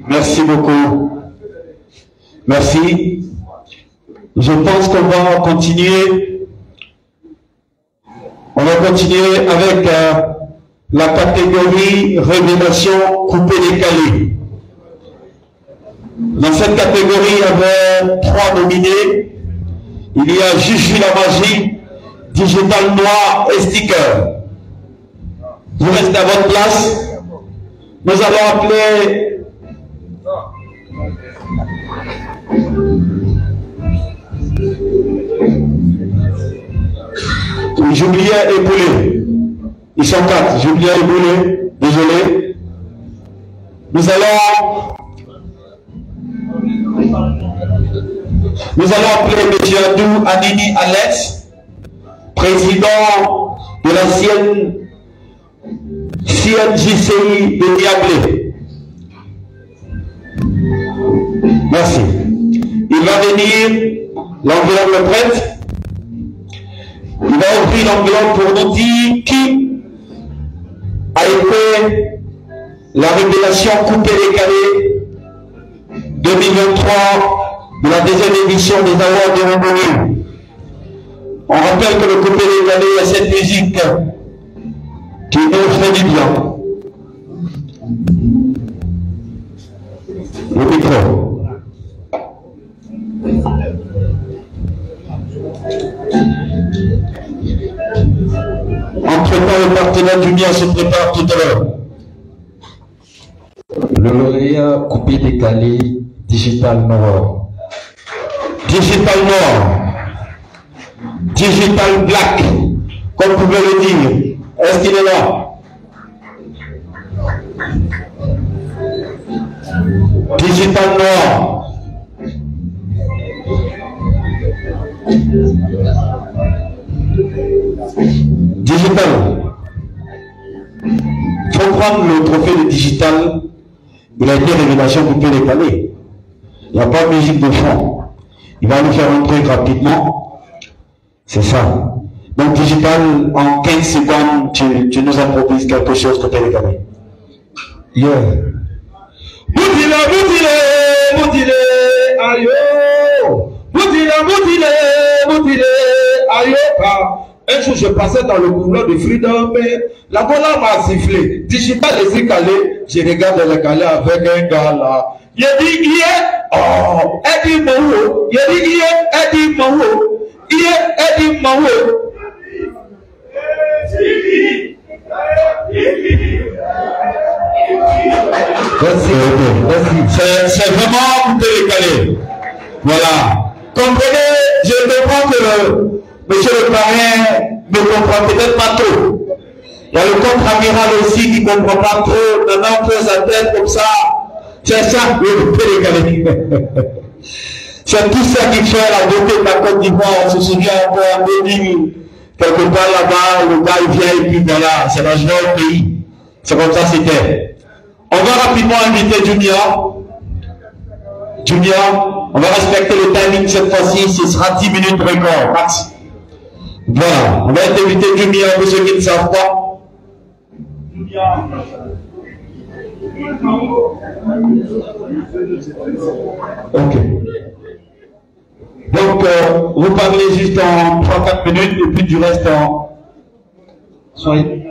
Speaker 1: Merci beaucoup. Merci. Je pense qu'on va continuer. On va continuer avec la catégorie révélation coupé-décalé. Dans cette catégorie, il y avait 3 nominés. Il y a Juju la magie, Digital Noir et Sticker. Vous restez à votre place. Nous allons appeler j'oubliais épaulé. Ils sont 4. J'ai oublié les boulets. Désolé. Nous allons appeler M. Adou Anini Alex, président de l'ancienne CNJCI de Niablé. Merci. Il va venir, l'enveloppe est prête. Il va ouvrir l'enveloppe pour nous dire qui a été la révélation coupée-décalée 2023 de la deuxième édition des Awards de Rambouillet. On rappelle que le coupé-décalé est cette musique qui nous fait du bien. Le micro. Entre-temps, le partenaire du bien se prépare tout à l'heure.
Speaker 10: Le lauréat coupé décalé Digital Noir.
Speaker 1: Digital Noir. Digital Black. Comme vous pouvez le dire. Est-ce qu'il est là? Digital Noir. Digital. Il faut prendre le trophée de Digital. Il a été révélation coupée décalée. Il n'y a pas de musique de fond. Il va nous faire un truc rapidement. C'est ça. Donc Digital, en 15 secondes, tu nous improvises quelque chose coupé décalé.
Speaker 10: Yeah.
Speaker 11: Boutile, ayo. Boutile, ayo. Un jour, je passais dans le couloir de Freedom, la voilà m'a sifflé. Digital est décalé. Je regarde le calé avec un gars là. Il dit, oh, Eddie Maho. Il dit, Eddie Maho. Eddie Maho.
Speaker 1: C'est vraiment décalé. Voilà. Comprenez, je comprends que monsieur le parrain ne comprend peut-être pas trop. Il y a le contre-amiral aussi qui ne comprend pas trop. Maintenant, on fait sa tête comme ça. C'est ça, le décalé. C'est tout ça qui fait la beauté de la Côte d'Ivoire. On se souvient encore en 2000, quelque part là-bas, le gars il vient et puis voilà, c'est la joie du pays. C'est comme ça c'était. On va rapidement inviter Junior. Junior, on va respecter le timing cette fois-ci, ce sera 10 minutes record, max. Voilà, on va inviter Junior pour ceux qui ne savent pas. Ok. Donc, vous parlez juste en 3-4 minutes et puis du reste en...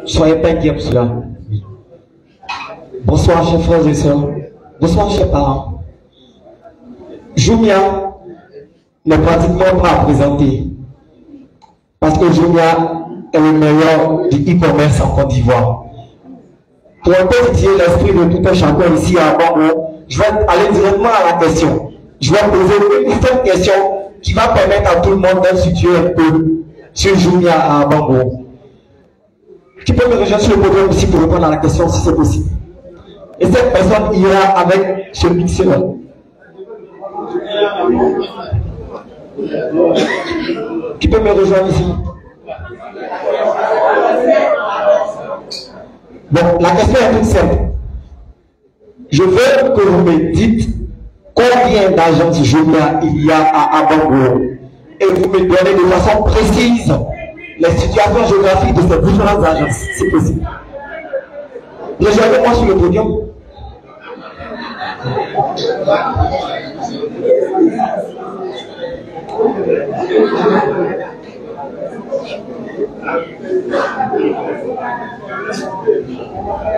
Speaker 10: Soyez pas inquiets pour cela. Bonsoir, chers frères et sœurs. Bonsoir, chers parents. Jumia n'est pratiquement pas à présenter. Parce que Jumia est le meilleur du e-commerce en Côte d'Ivoire. Pour un peu étudier l'esprit de tout un chacun ici à Bango, je vais aller directement à la question. Je vais poser une seule question qui va permettre à tout le monde d'être situé un peu sur Jumia à Bango. Tu peux me rejoindre sur le podium aussi pour répondre à la question si c'est possible. Et cette personne ira avec ce mixeur. Qui peut me rejoindre ici? Bon, la question est toute simple. Je veux que vous me dites combien d'agences Jumia il y a à Bango et vous me donnez de façon précise les situations géographiques de ces différentes agences, si possible. Rejoignez-moi sur le podium.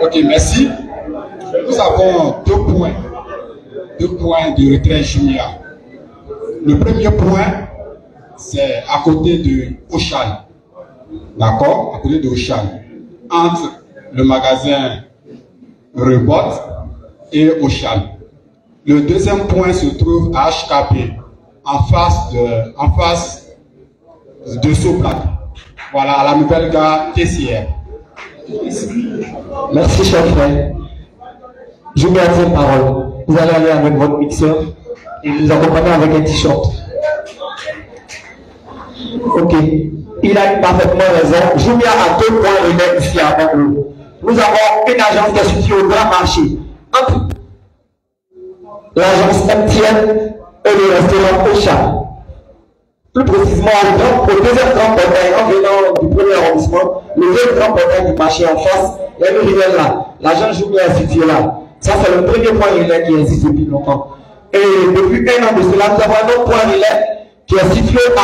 Speaker 12: Ok, merci. Nous avons deux points de retrait Jumia. Le premier point, c'est à côté de Auchan. D'accord? À côté de Auchan. Entre le magasin Rebot et Auchan. Le deuxième point se trouve à HKP, en face de Soplac. Voilà, à la nouvelle gare TCR.
Speaker 10: Merci, cher frère. Je mets à votre parole. Vous allez aller avec votre mixeur et nous accompagner avec un t-shirt. Ok. Il a parfaitement raison. Jumia a 2 points relais ici à Bango. Nous avons une agence qui est située au grand marché. Entre l'agence MTN et le restaurant Ocha. Plus précisément, au deuxième grand portail, en venant du premier arrondissement, le deuxième grand portail du marché en face, il y a une rivière là. L'agence Jumia est située là. Ça, c'est le premier point relais qui existe depuis longtemps. Et depuis 1 an de cela, nous avons un autre point relais qui est situé à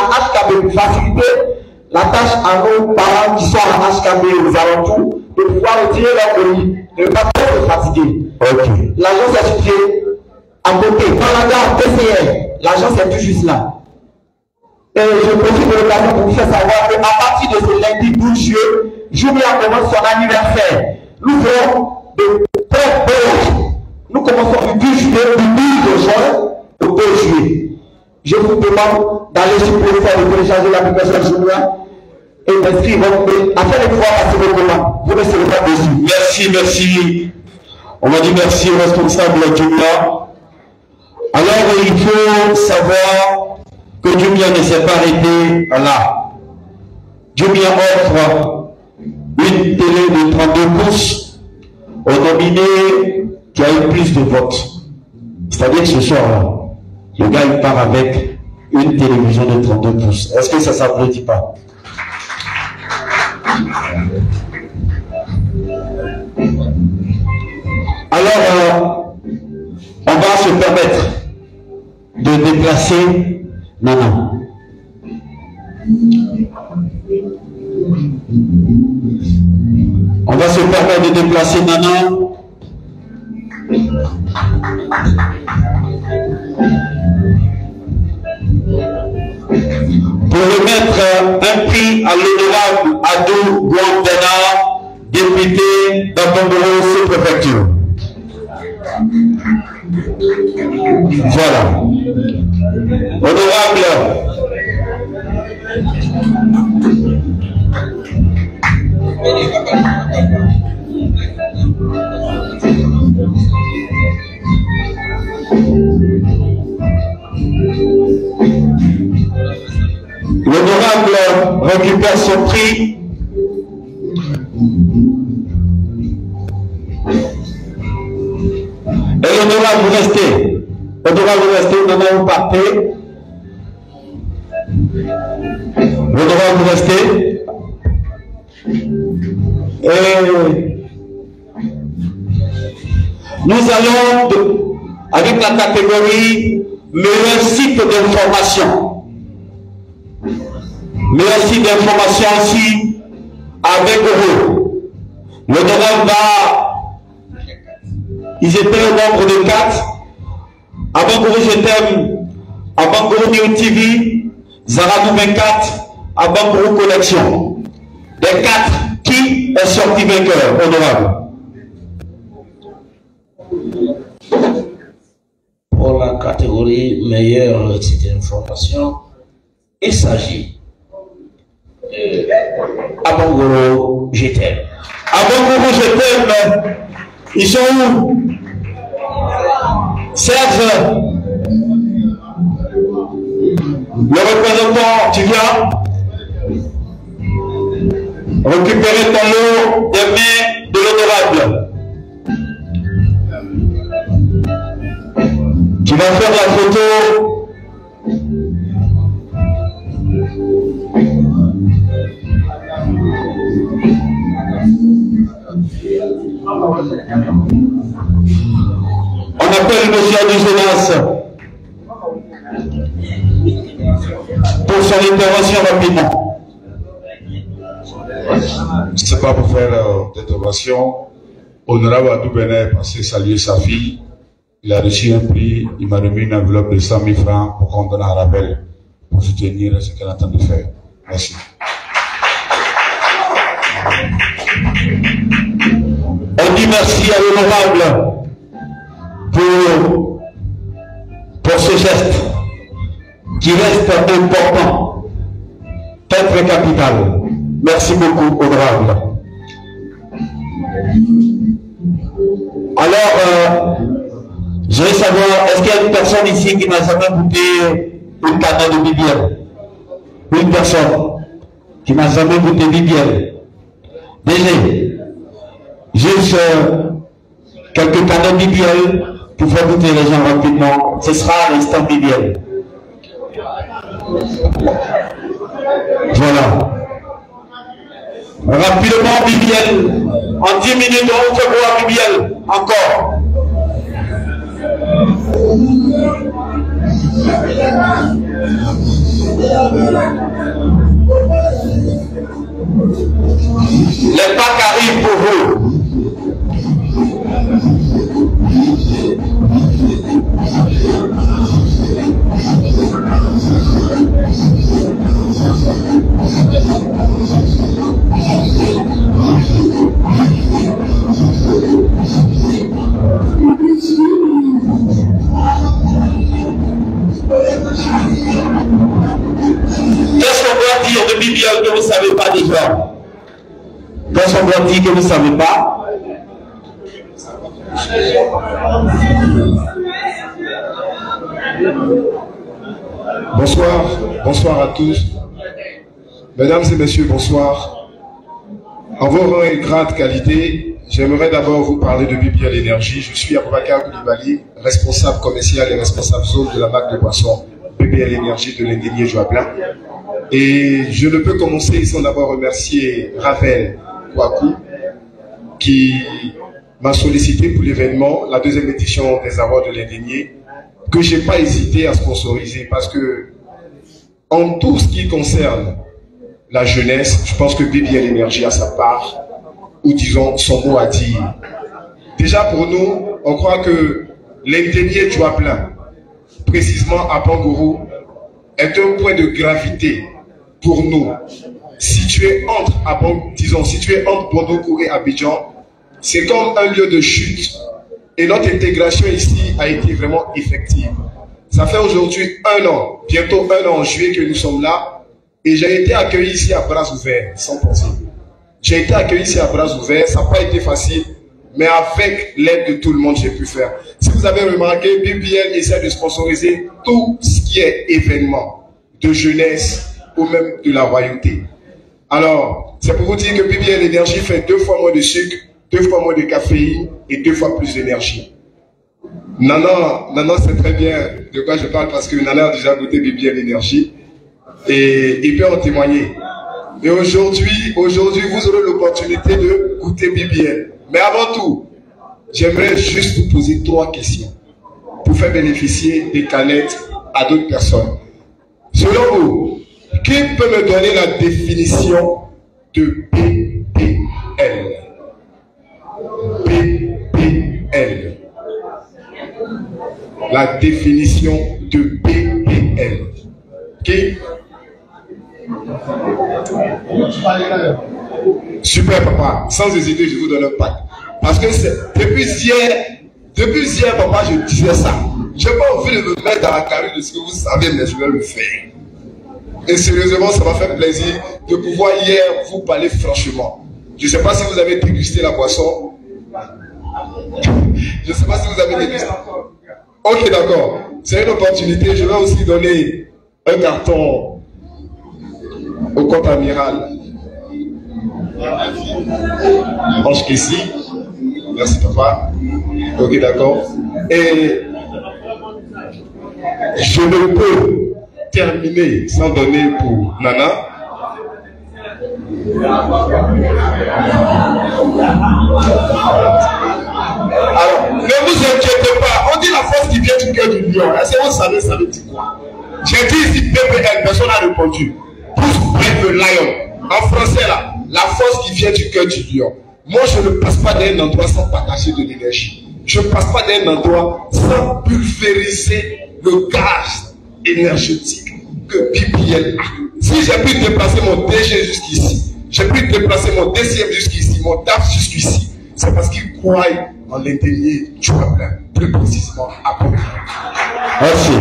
Speaker 10: HKB pour faciliter la tâche à nos parents qui sont à HKB aux alentours de pouvoir retirer leur colis, de ne pas être fatigués. Okay. L'agence est située à côté, dans la gare TCR. L'agence est tout juste là. Et je profite de l'occasion pour vous faire savoir qu'à partir de ce lundi 12 juillet, Jumia commence son anniversaire. Nous ferons de très beaux. Nous commençons du 10 juillet, du 12 juin au 2 juillet. Je vous demande d'aller sur Play Store et télécharger l'application Jumia et d'inscrire votre mail afin de pouvoir passer vos commandes. Vous ne serez pas dessus.
Speaker 1: Merci, merci. On va dire merci au responsable de Jumia. Alors, il faut savoir que Jumia ne s'est pas arrêté là. Jumia offre une télé de 32 pouces au nominé qui a eu plus de votes. C'est-à-dire que ce soir-là, le gars il part avec une télévision de 32 pouces. Est-ce que ça ne s'applaudit pas? Alors, on va se permettre de déplacer Nana. On va se permettre de déplacer Nana. Pour remettre un prix à l'honorable Adou Guantana, député d'Abongoro sous-préfecture. Voilà. Honorable. L'honorable récupère son prix. Et l'honorable, vous restez. L'honorable, vous restez, l'honorable, vous partez. L'honorable, vous restez. Et nous allons, avec la catégorie meilleur site d'information. Meilleur site d'information aussi avec vous. L'honorable va. Ils étaient au nombre de 4. À Bangourou, je t'aime. À Bangourou New TV, Zaradou 24, à Bangourou Collection. Des 4, qui est sorti vainqueur, honorable?
Speaker 4: Pour la catégorie meilleure site d'information, il s'agit à Bangourou, je t'aime.
Speaker 1: À Bangourou, je t'aime. Ils sont où? Serge, le représentant, tu viens récupérer ton lot des mains de l'honorable. Tu vas faire la photo. On appelle monsieur Adouzenas pour son intervention rapidement.
Speaker 2: Ce n'est pas pour faire d'intervention. Honorable Adou Benet est passé saluer sa fille. Il a reçu un prix. Il m'a remis une enveloppe de 100 000 francs pour qu'on donne un rappel pour soutenir ce qu'elle est en train de faire. Merci.
Speaker 1: On dit merci à l'honorable pour ce geste qui reste important, très très capital. Merci beaucoup, honorable. Alors, je vais savoir, est-ce qu'il y a une personne ici qui n'a jamais goûté une canne de bibiel? Une personne qui n'a jamais goûté bibiel. Déjà, juste quelques cannes de bibiel pour faire goûter les gens rapidement. Ce sera l'instant bibiel. Voilà. Rapidement, bibiel. En 10 minutes, on se boit bibiel. Encore. Les packs arrivent pour vous. Qu'est-ce qu'on doit dire de bibiel que vous ne savez pas déjà? Qu'est-ce qu'on doit dire que vous ne savez pas?
Speaker 13: Bonsoir, bonsoir à tous. Mesdames et messieurs, bonsoir. En vos rangs et grades qualité, j'aimerais d'abord vous parler de bibiel énergie. Je suis Aboubakar Koulibaly, responsable commercial et responsable zone de la marque de boisson bibiel énergie de l'Indénié Joablin. Et je ne peux commencer sans d'abord remercier Ravel Kouakou qui m'a sollicité pour l'événement, la deuxième édition des Awards de l'Indénié, que je n'ai pas hésité à sponsoriser parce que en tout ce qui concerne la jeunesse, je pense que bibiel énergie a sa part, ou disons son mot à dire. Déjà pour nous, on croit que l'Indénié Joablin, précisément à Bangourou, est un point de gravité pour nous. Situé entre Bordeaux et Abidjan, c'est comme un lieu de chute. Et notre intégration ici a été vraiment effective. Ça fait aujourd'hui 1 an, bientôt 1 an en juillet que nous sommes là. Et j'ai été accueilli ici à bras ouverts, sans penser. J'ai été accueilli ici à bras ouverts, ça n'a pas été facile, mais avec l'aide de tout le monde, j'ai pu faire. Si vous avez remarqué, BBL essaie de sponsoriser tout ce qui est événement de jeunesse ou même de la royauté. Alors, c'est pour vous dire que BBL Énergie fait 2 fois moins de sucre, 2 fois moins de caféine et 2 fois plus d'énergie. Nana sait très bien de quoi je parle parce que Nana a déjà goûté BBL Énergie et il peut en témoigner. Et aujourd'hui, vous aurez l'opportunité de goûter BBL. Mais avant tout, j'aimerais juste vous poser 3 questions pour faire bénéficier des canettes à d'autres personnes. Selon vous, qui peut me donner la définition de BBL? BBL. La définition de BBL. Qui? Super papa, sans hésiter, je vous donne un pack. Parce que depuis hier, papa, je disais ça. Je n'ai pas envie de me mettre dans la carrure de ce que vous savez, mais je vais le faire. Et sérieusement, ça m'a fait plaisir de pouvoir hier vous parler franchement. Je ne sais pas si vous avez dégusté la boisson. Je ne sais pas si vous avez dégusté. Ok, d'accord. C'est une opportunité. Je vais aussi donner un carton au compte amiral. Range ici. Merci papa. Ok, d'accord. Et je ne peux terminer sans donner pour Nana. Alors, ne vous inquiétez pas. On dit la force qui vient du cœur du lion. Est-ce que vous savez, ça veut dire quoi? J'ai dit ici PPL, personne n'a répondu. Push break the lion. En français là, la force qui vient du cœur du lion. Moi, je ne passe pas d'un endroit sans partager de l'énergie. Je ne passe pas d'un endroit sans pulvériser le gaz énergétique que BBL a. Si j'ai pu déplacer mon DG jusqu'ici, j'ai pu déplacer mon DCM jusqu'ici, mon DAF jusqu'ici, c'est parce qu'ils croient en l'Indénié Joablin, plus précisément à Bordeaux. Merci.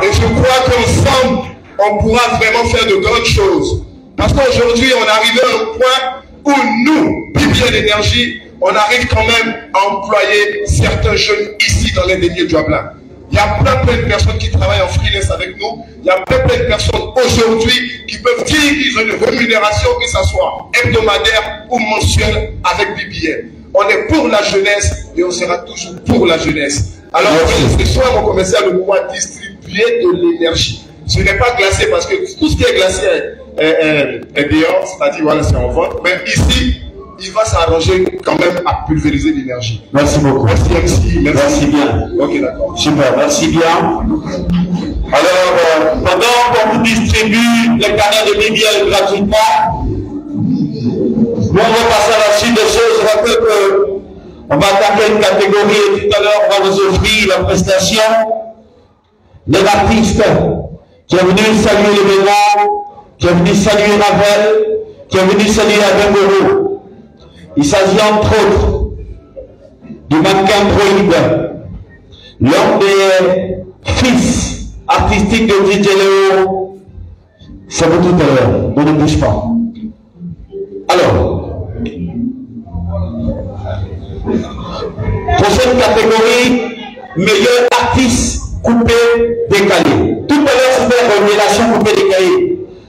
Speaker 13: Et je crois qu'ensemble, on pourra vraiment faire de grandes choses. Parce qu'aujourd'hui, on est arrivé à un point où nous, BBL Énergie, on arrive quand même à employer certains jeunes ici dans les déliés du Dublin. Il y a plein de personnes qui travaillent en freelance avec nous. Il y a plein de personnes aujourd'hui qui peuvent dire qu'ils ont une rémunération, que ce soit hebdomadaire ou mensuelle avec BBN. On est pour la jeunesse et on sera toujours pour la jeunesse. Alors, ce soir, on commence à le pouvoir distribuer de l'énergie. Ce n'est pas glacé parce que tout ce qui est glacé est dehors, c'est-à-dire voilà, c'est en vente. Mais ici, il va s'arranger quand même à pulvériser l'énergie.
Speaker 1: Merci beaucoup.
Speaker 13: Merci MC.
Speaker 1: Merci bien.
Speaker 13: Ok, d'accord.
Speaker 1: Super, merci bien. Alors, pendant qu'on vous distribue les canaux de BBL gratuitement, nous on va passer à la suite des choses. Je rappelle qu'on va attaquer une catégorie et tout à l'heure on va vous offrir la prestation de l'artiste qui est venu saluer l'événement, qui est venu saluer Ravel, qui est venu saluer Abengourou. Il s'agit entre autres du mannequin Droïde, l'un des fils artistiques de DJ Léo. C'est pour tout à l'heure, on ne bouge pas. Alors, prochaine catégorie, meilleur artiste coupé décalé. Tout à l'heure c'était révélation coupé décalé.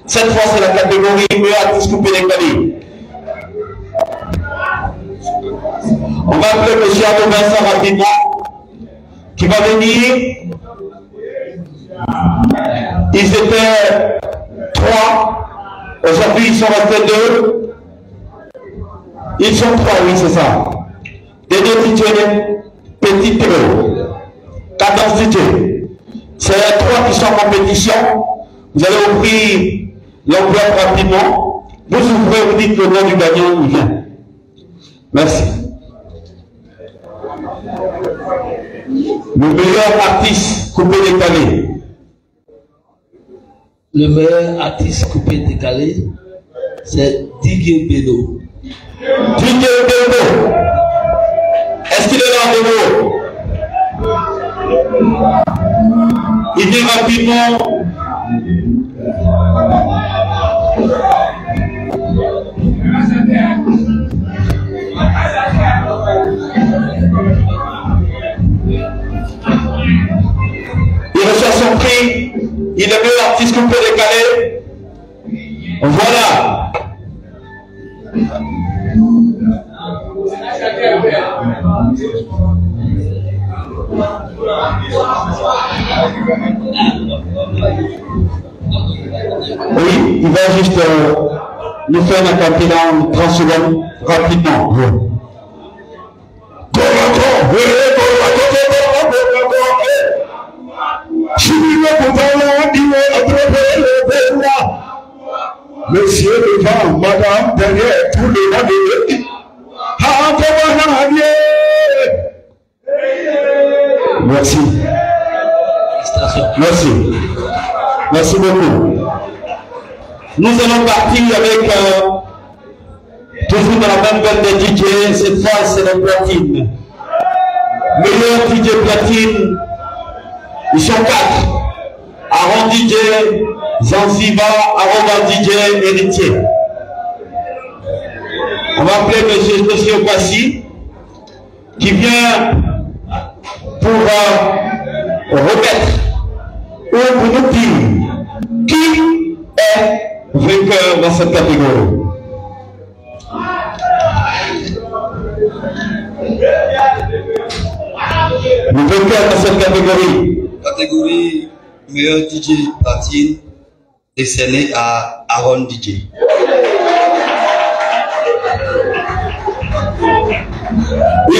Speaker 1: Cette fois c'est la catégorie meilleur artiste coupé décalé. On va appeler M. Arnaud Vincent rapidement, qui va venir. Ils étaient 3, aujourd'hui ils sont restés 2. Ils sont 3, oui c'est ça. Dédé DJ, Petit Théo, Cadence DJ. C'est les 3 qui sont en compétition. Vous allez ouvrir l'enveloppe rapidement. Vous ouvrez, vous dites le nom du gagnant, il vient. Merci. Le meilleur artiste coupé décalé.
Speaker 4: Le meilleur artiste coupé décalé, c'est Didier Bédo.
Speaker 1: Didier Bédo. Est-ce qu'il est là de vous? Il vient rapidement. Il reçoit son prix. Il est meilleur artiste coupé décalé. Voilà. Oui, il va juste nous faire un camping en 30 secondes, rapidement.
Speaker 11: Monsieur devant, madame derrière, tout le monde.
Speaker 1: Merci. Merci. Merci beaucoup. Nous allons partir avec toujours dans la même bande de DJ. Cette fois, c'est le platine. Meilleur DJ platine. Ils sont 4. Aaron DJ, Zanzibar, Aaron DJ, Héritier. On va appeler M. José Passy qui vient pour remettre ou pour nous dire qui est vainqueur dans cette catégorie. Le vainqueur dans cette catégorie.
Speaker 14: Catégorie meilleur DJ platine décerné à Aaron DJ.
Speaker 1: Il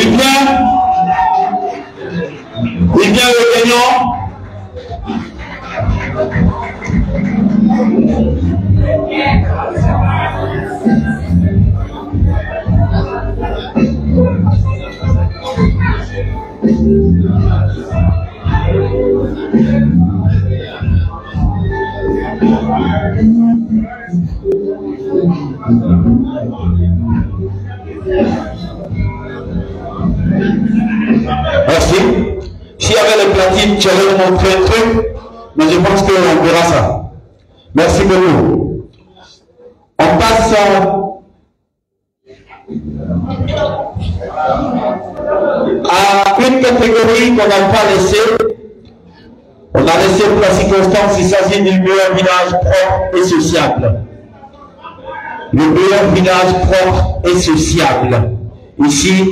Speaker 1: vient le gagnant. Merci. S'il y avait le platine, tu allais montrer un truc, mais je pense qu'on verra ça. Merci beaucoup. On passe À une catégorie qu'on n'a pas laissée, on a laissé pour la circonstance, il s'agit du meilleur village propre et sociable. Le meilleur village propre et sociable, ici,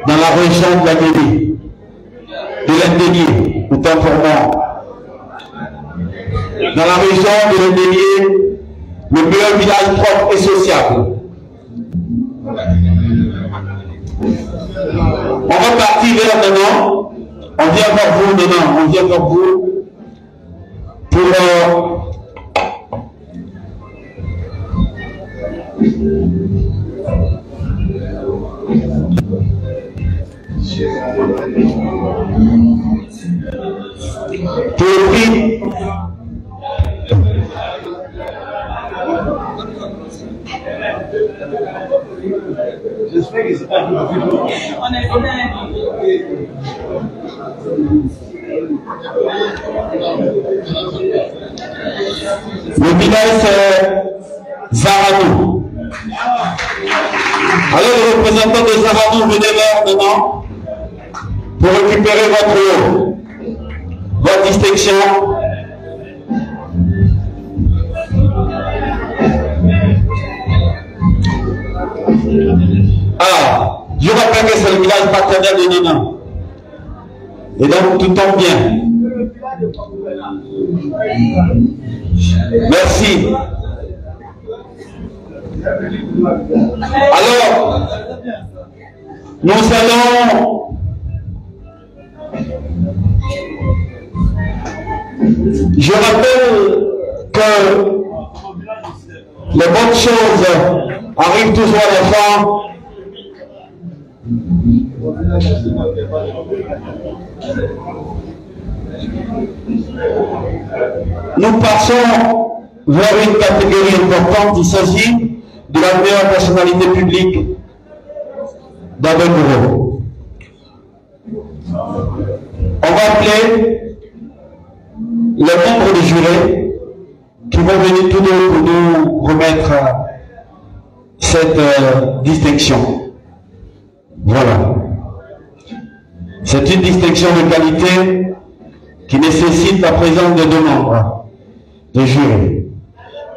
Speaker 1: dans la région de la Guinée, de l'Indénié, autant pour moi. Dans la région de l'Indénié, le meilleur village propre et sociable. On va partir vers maintenant. On vient vers vous maintenant. On vient vers vous pour le prix.
Speaker 15: J'espère que c'est pas
Speaker 1: le village c'est Zaradou. Alors les représentants de Zaradou, venez vers maintenant pour récupérer votre distinction. Alors, je rappelle que c'est le village paternel de Nina. Et donc tout tombe bien. Merci. Alors, nous allons je rappelle que les bonnes choses arrivent toujours à la fin. Nous passons vers une catégorie importante. Il s'agit de la meilleure personnalité publique d'Abengourou. On va appeler les membres du jury qui vont venir tous deux pour nous remettre cette distinction. Voilà. C'est une distinction de qualité qui nécessite la présence de deux membres du jury.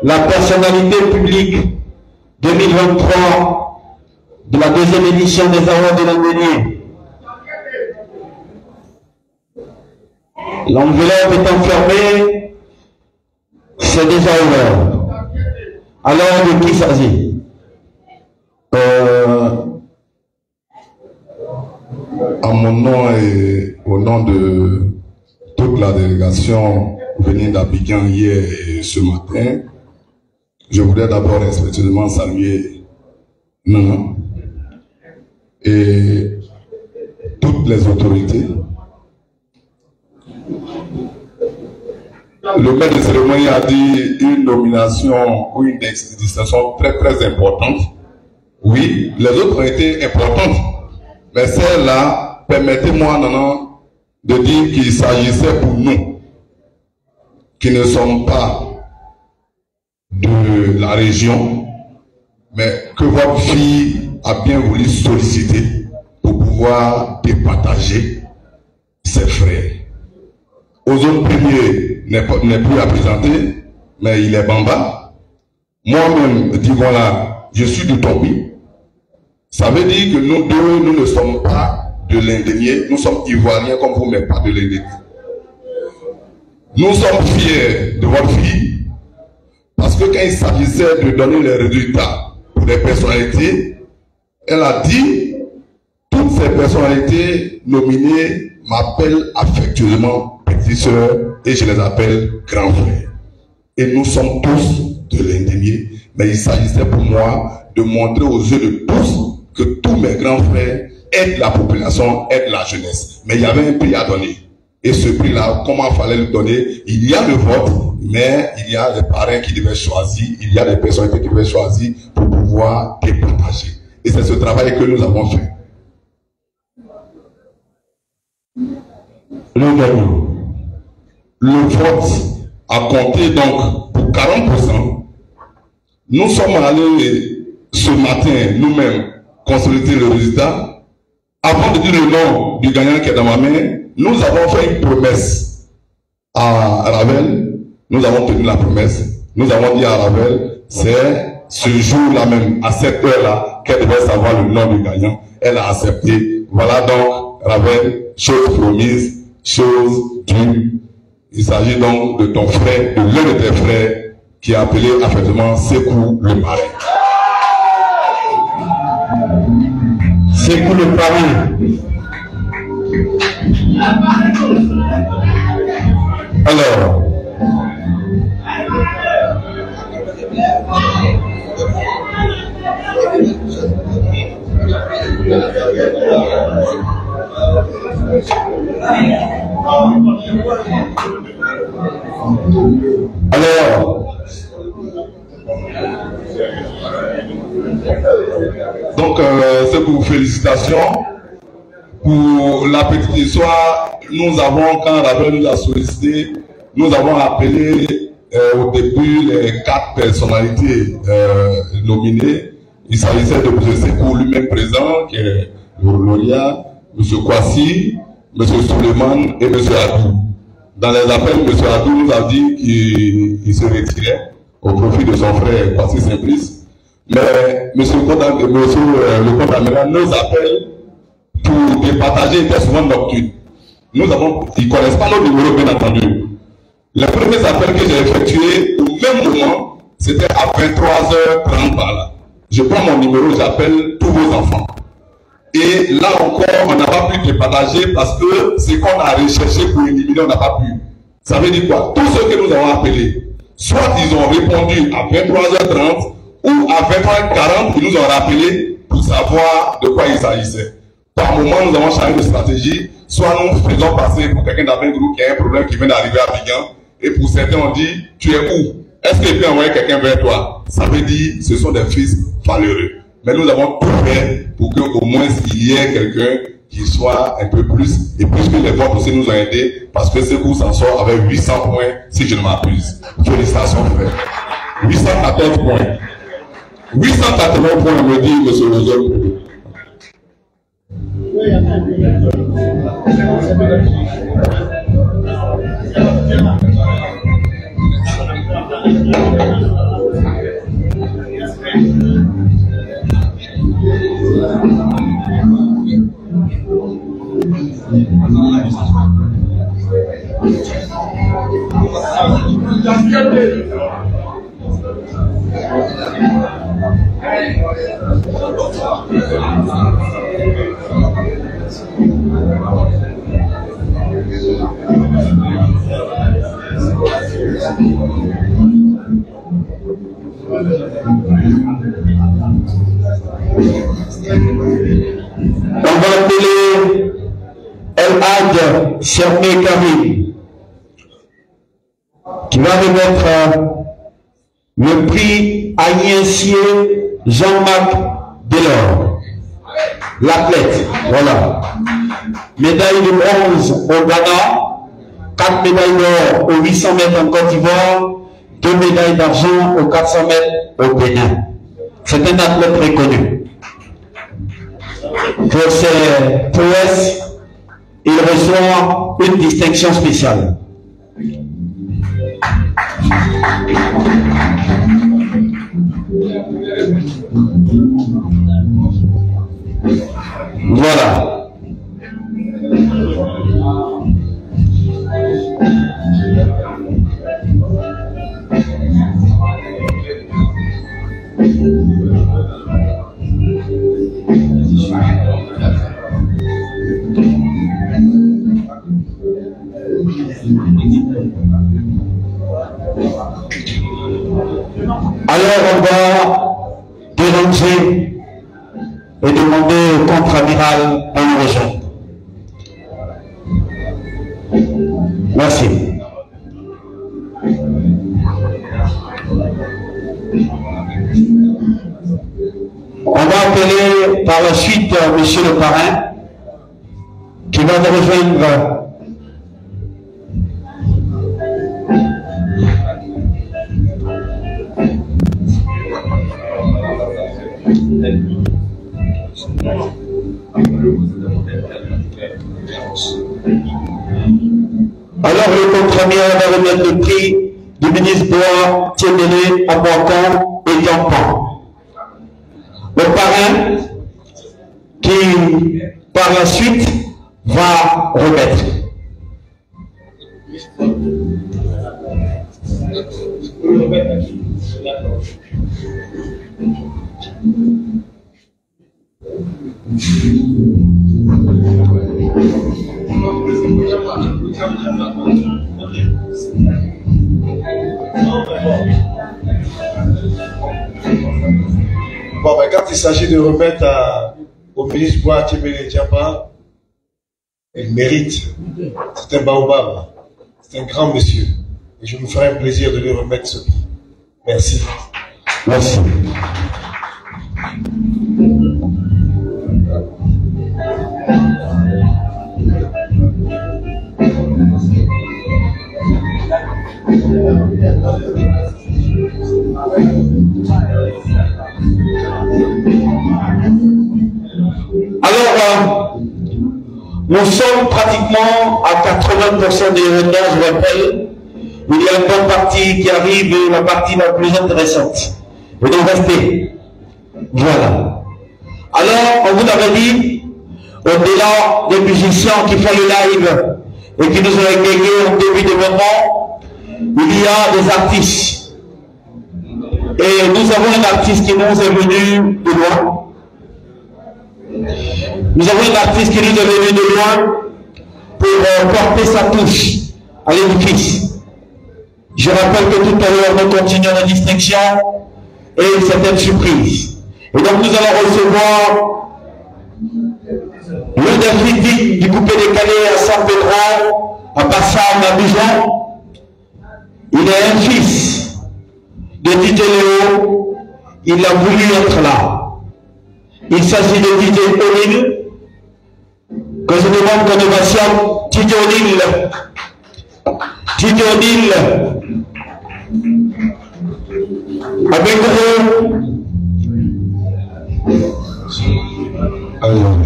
Speaker 1: La personnalité publique 2023 de la deuxième édition des Awards de l'Indénié. L'enveloppe étant fermée, c'est déjà ouvert. Alors, de qui s'agit?
Speaker 3: À mon nom et au nom de toute la délégation venue d'Abidjan hier et ce matin, je voudrais d'abord respectueusement saluer Nana et toutes les autorités. Le maître de cérémonie a dit une nomination ou une distinction très très importante. Oui, les autres ont été importantes. Mais celle-là, permettez-moi maintenant de dire qu'il s'agissait pour nous, qui ne sommes pas de la région, mais que votre fille a bien voulu solliciter pour pouvoir départager ses frères. Ozone Premier n'est plus à présenter, mais il est Bamba. Moi-même, dis voilà, je suis du Tombi. Ça veut dire que nous deux, nous ne sommes pas de l'Indénié, nous sommes Ivoiriens comme vous, mais pas de l'Indénié. Nous sommes fiers de votre fille, parce que quand il s'agissait de donner les résultats pour les personnalités, elle a dit, toutes ces personnalités nominées m'appellent affectueusement petite sœur et je les appelle grand frère. Et nous sommes tous de l'Indénié, mais il s'agissait pour moi de montrer aux yeux de tous que tous mes grands frères aident la population, aident la jeunesse. Mais il y avait un prix à donner. Et ce prix-là, comment fallait le donner? Il y a le vote, mais il y a les parrains qui devaient choisir, il y a les personnalités qui devaient choisir pour pouvoir départager. Et c'est ce travail que nous avons fait.
Speaker 1: Le gagnant.
Speaker 3: Le vote a compté donc pour 40%. Nous sommes allés ce matin, nous-mêmes,
Speaker 8: consolider le résultat. Avant de dire le nom du gagnant qui est dans ma main, nous avons fait une promesse à Ravel. Nous avons tenu la promesse. Nous avons dit à Ravel, c'est ce jour-là même, à cette heure-là, qu'elle devait savoir le nom du gagnant. Elle a accepté. Voilà donc, Ravel, chose promise, chose due. Il s'agit donc de ton frère, de l'un de tes frères, qui est appelé affectueusement Sekou le parrain.
Speaker 1: Sekou le parrain. Alors,
Speaker 8: donc, Sekou, félicitations pour la petite histoire. Nous avons, quand Ravel nous a sollicité, nous avons appelé au début les 4 personnalités nominées. Il s'agissait de M. Sekou lui-même présent, qui est le lauréat, M. Kwasi, M. Suleiman et M. Adou. Dans les appels, M. Adou nous a dit qu'il se retirait au profit de son frère Kwasi Simplice. Mais M. le comte amiral nous appelle pour départager, il était souvent nocturne. Ils ne connaissent pas nos numéros, bien entendu. Les premiers appels que j'ai effectués, au même moment, c'était à 23h30 par là. Je prends mon numéro, j'appelle tous vos enfants. Et là encore, on n'a pas pu départager parce que ce qu'on a recherché pour éliminer, on n'a pas pu. Ça veut dire quoi? Tous ceux que nous avons appelés, soit ils ont répondu à 23h30 ou à 23h40, ils nous ont rappelé pour savoir de quoi il s'agissait. Par moment, nous avons changé de stratégie. Soit nous faisons passer pour quelqu'un d'Abengourou qui a un problème qui vient d'arriver à Bigan. Et pour certains, on dit, tu es où? Est-ce qu'il peut envoyer quelqu'un vers toi? Ça veut dire, ce sont des fils valeureux. Mais nous avons tout fait pour qu'au moins il y ait quelqu'un qui soit un peu plus. Et puisque les votes aussi nous ont aidés, parce que Sekou s'en sort avec 800 points, si je ne m'abuse. Félicitations, frère. 814 points. 880 points, me dit M. Lozol.
Speaker 1: On va appeler El Hadj Chermé Karim, qui va remettre le prix Agnesier Jean-Marc Delors, l'athlète, voilà. Médaille de bronze au Ghana, 4 médailles d'or aux 800 mètres en Côte d'Ivoire, 2 médailles d'argent aux 400 mètres au Bénin. C'est un athlète reconnu. Pour ses prouesses, il reçoit une distinction spéciale. Voilà. Alors on va déranger et demander au contre-amiral de nous rejoindre. Merci. On va appeler par la suite monsieur le parrain qui va nous rejoindre. Alors le contre-premier va remettre le prix du ministre Bois, Tiendele, Aboakon et Yampan. Le parrain qui par la suite va remettre.
Speaker 13: Bon, ben, quand il s'agit de remettre au ministre Bois Tiembele Diapa, il mérite. C'est un baobab. C'est un grand monsieur. Et je me ferai un plaisir de lui remettre ce prix. Merci.
Speaker 1: Merci. Alors, nous sommes pratiquement à 80% des réunions, je rappelle. Il y a une bonne partie qui arrive, la partie la plus intéressante. Vous devez rester. Voilà. Alors, on vous avait dit, au-delà des musiciens qui font le live et qui nous ont égaillés en début d'événement, il y a des artistes. Et nous avons un artiste qui nous est venu de loin. Nous avons un artiste qui nous est venu de loin pour porter sa touche à l'édifice. Je rappelle que tout à l'heure, nous continuons la distinction et certaines surprises. Et donc, nous allons recevoir l'un des critiques du coupé décalé à San Pedro, à Bassam, à Bijan. Il est un fils de DJ Léo. Il a voulu être là. Il s'agit de DJ O'Neill, que je demande qu'on ovation DJ O'Neill. DJ O'Neill. Avec vous.
Speaker 16: Alors,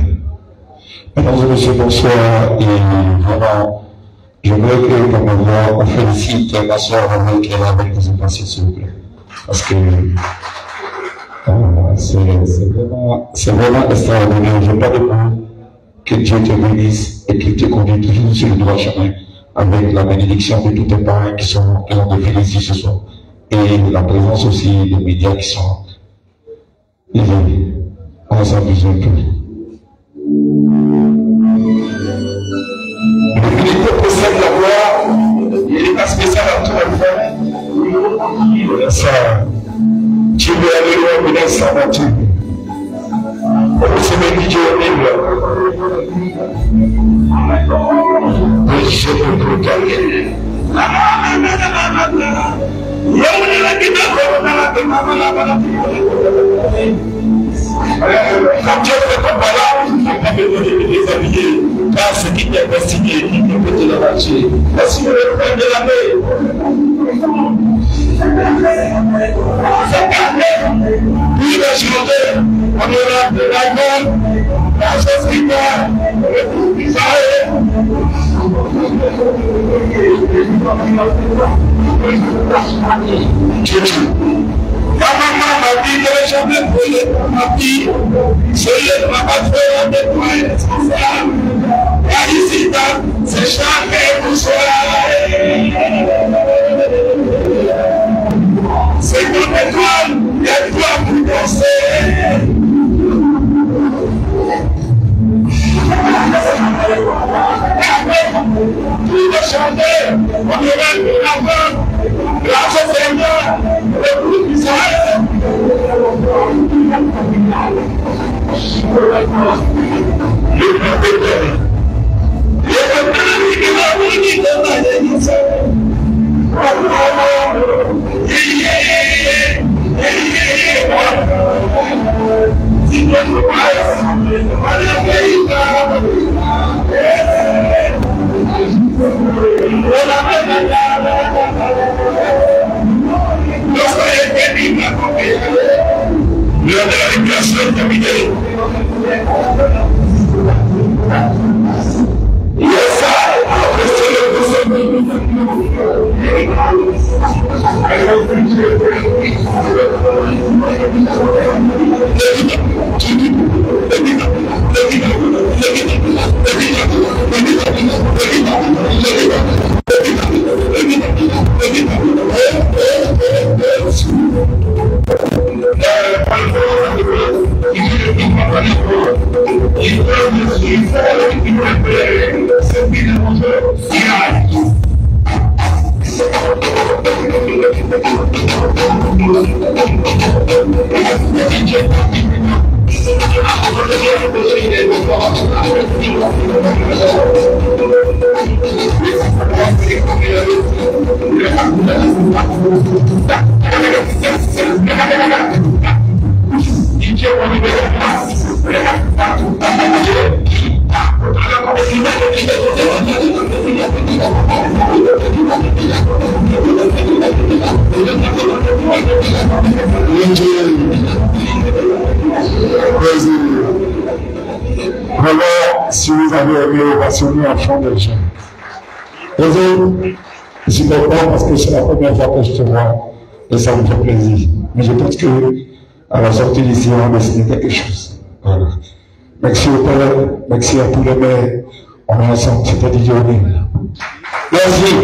Speaker 16: mesdames et messieurs, bonsoir. Et vraiment, je voudrais que, comme on voit, on félicite ma soeur avec la représentation, s'il vous plaît. Parce que c'est vraiment extraordinaire. Je parle de vous. Que Dieu te bénisse et qu'il te conduise toujours sur le droit chemin avec la bénédiction de tous tes parents qui ont défilé ici ce soir. Et la présence aussi des médias qui sont élevés. On s'amuse un peu.
Speaker 1: Il possède la gloire, il n'est pas spécial à tout le monde. Ça, tu veux aller loin, mais ça va tout. C'est même qui est horrible. Mais je peux plus gagner. Quand Dieu fait ton malade, il ne peut pas me donner de déshabiller. Car ce qui t'est destiné, il ne peut te l'arracher. Voici le frère de la main. C'est calme. Puis le chanteur, on aura de la gueule, la chose qui va, le coup qui ma maman m'a dit que je jamais brûlé ma fille. Je l'ai pas fait avec moi responsable. Et ici, c'est jamais pour soi. C'est mon étoile, et toi pour danser. Tout de chanter, on est même avant. Grâce au Seigneur, le groupe Israël. Le prophète. L'heure de la récréation est terminée.
Speaker 16: Voilà, si vous avez aimé passionner à fond des gens. Désolé, je suis content parce que c'est la première fois que je te vois et ça me fait plaisir. Mais je pense que à la sortie d'ici, on va décider quelque chose. Voilà. Merci au Père, merci à tous les maires. On est ensemble, c'était DJ O'Neill.
Speaker 1: Merci.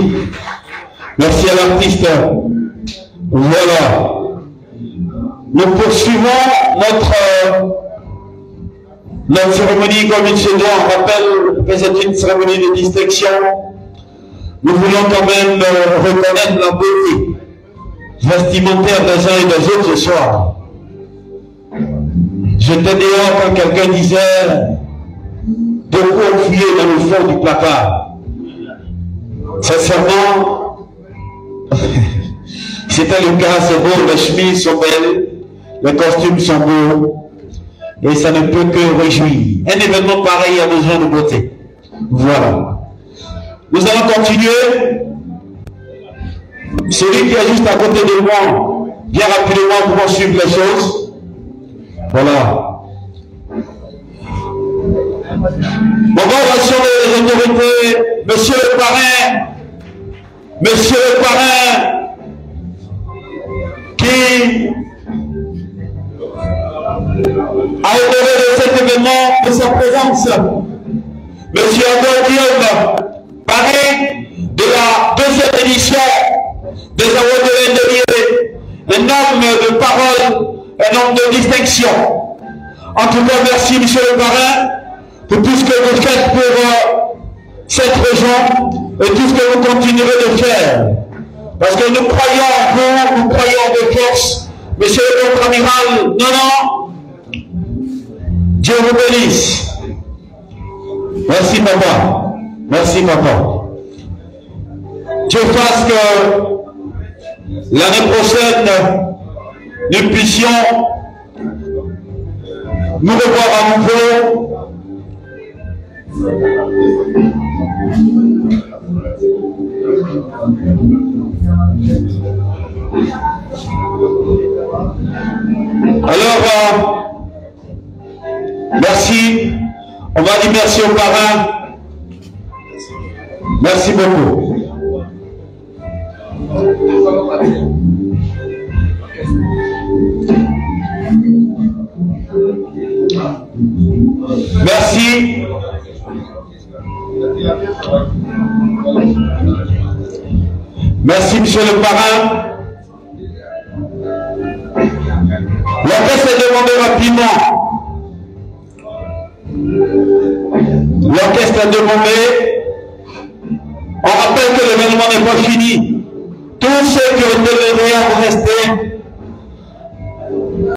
Speaker 1: Merci à l'artiste. Voilà. Nous poursuivons notre cérémonie comme il se doit. On rappelle que c'est une cérémonie de distinction. Nous voulons quand même reconnaître la beauté vestimentaire des uns et des autres ce soir. J'étais dehors quand quelqu'un disait de quoi fouiller dans le fond du placard. Sincèrement, c'était le cas, c'est beau, les chemises sont belles, les costumes sont beaux, et ça ne peut que réjouir. Un événement pareil a besoin de beauté. Voilà. Nous allons continuer. Celui qui est juste à côté de moi, bien rapidement pour suivre les choses. Voilà. Bon, on va sur les autorités. Monsieur le parrain, qui a honoré de cet événement de sa présence. Monsieur Adol Guillaume, parrain de la deuxième édition des Awards de l'Indelier, un homme de parole, un homme de distinction. En tout cas, merci monsieur le parrain pour tout ce que vous faites pour cette région et tout ce que vous continuerez de faire. Parce que nous croyons en vous, nous croyons en vos forces. Monsieur le contre-amiral, non, Dieu vous bénisse. Merci papa. Merci papa. Dieu fasse que l'année prochaine, nous puissions nous revoir à nouveau. Alors, merci. On va dire merci au parrain. Merci beaucoup. Merci. Merci, monsieur le parrain. L'orchestre est demandé rapidement. L'orchestre est demandé. On rappelle que l'événement n'est pas fini. Tous ceux qui ont été levés à rester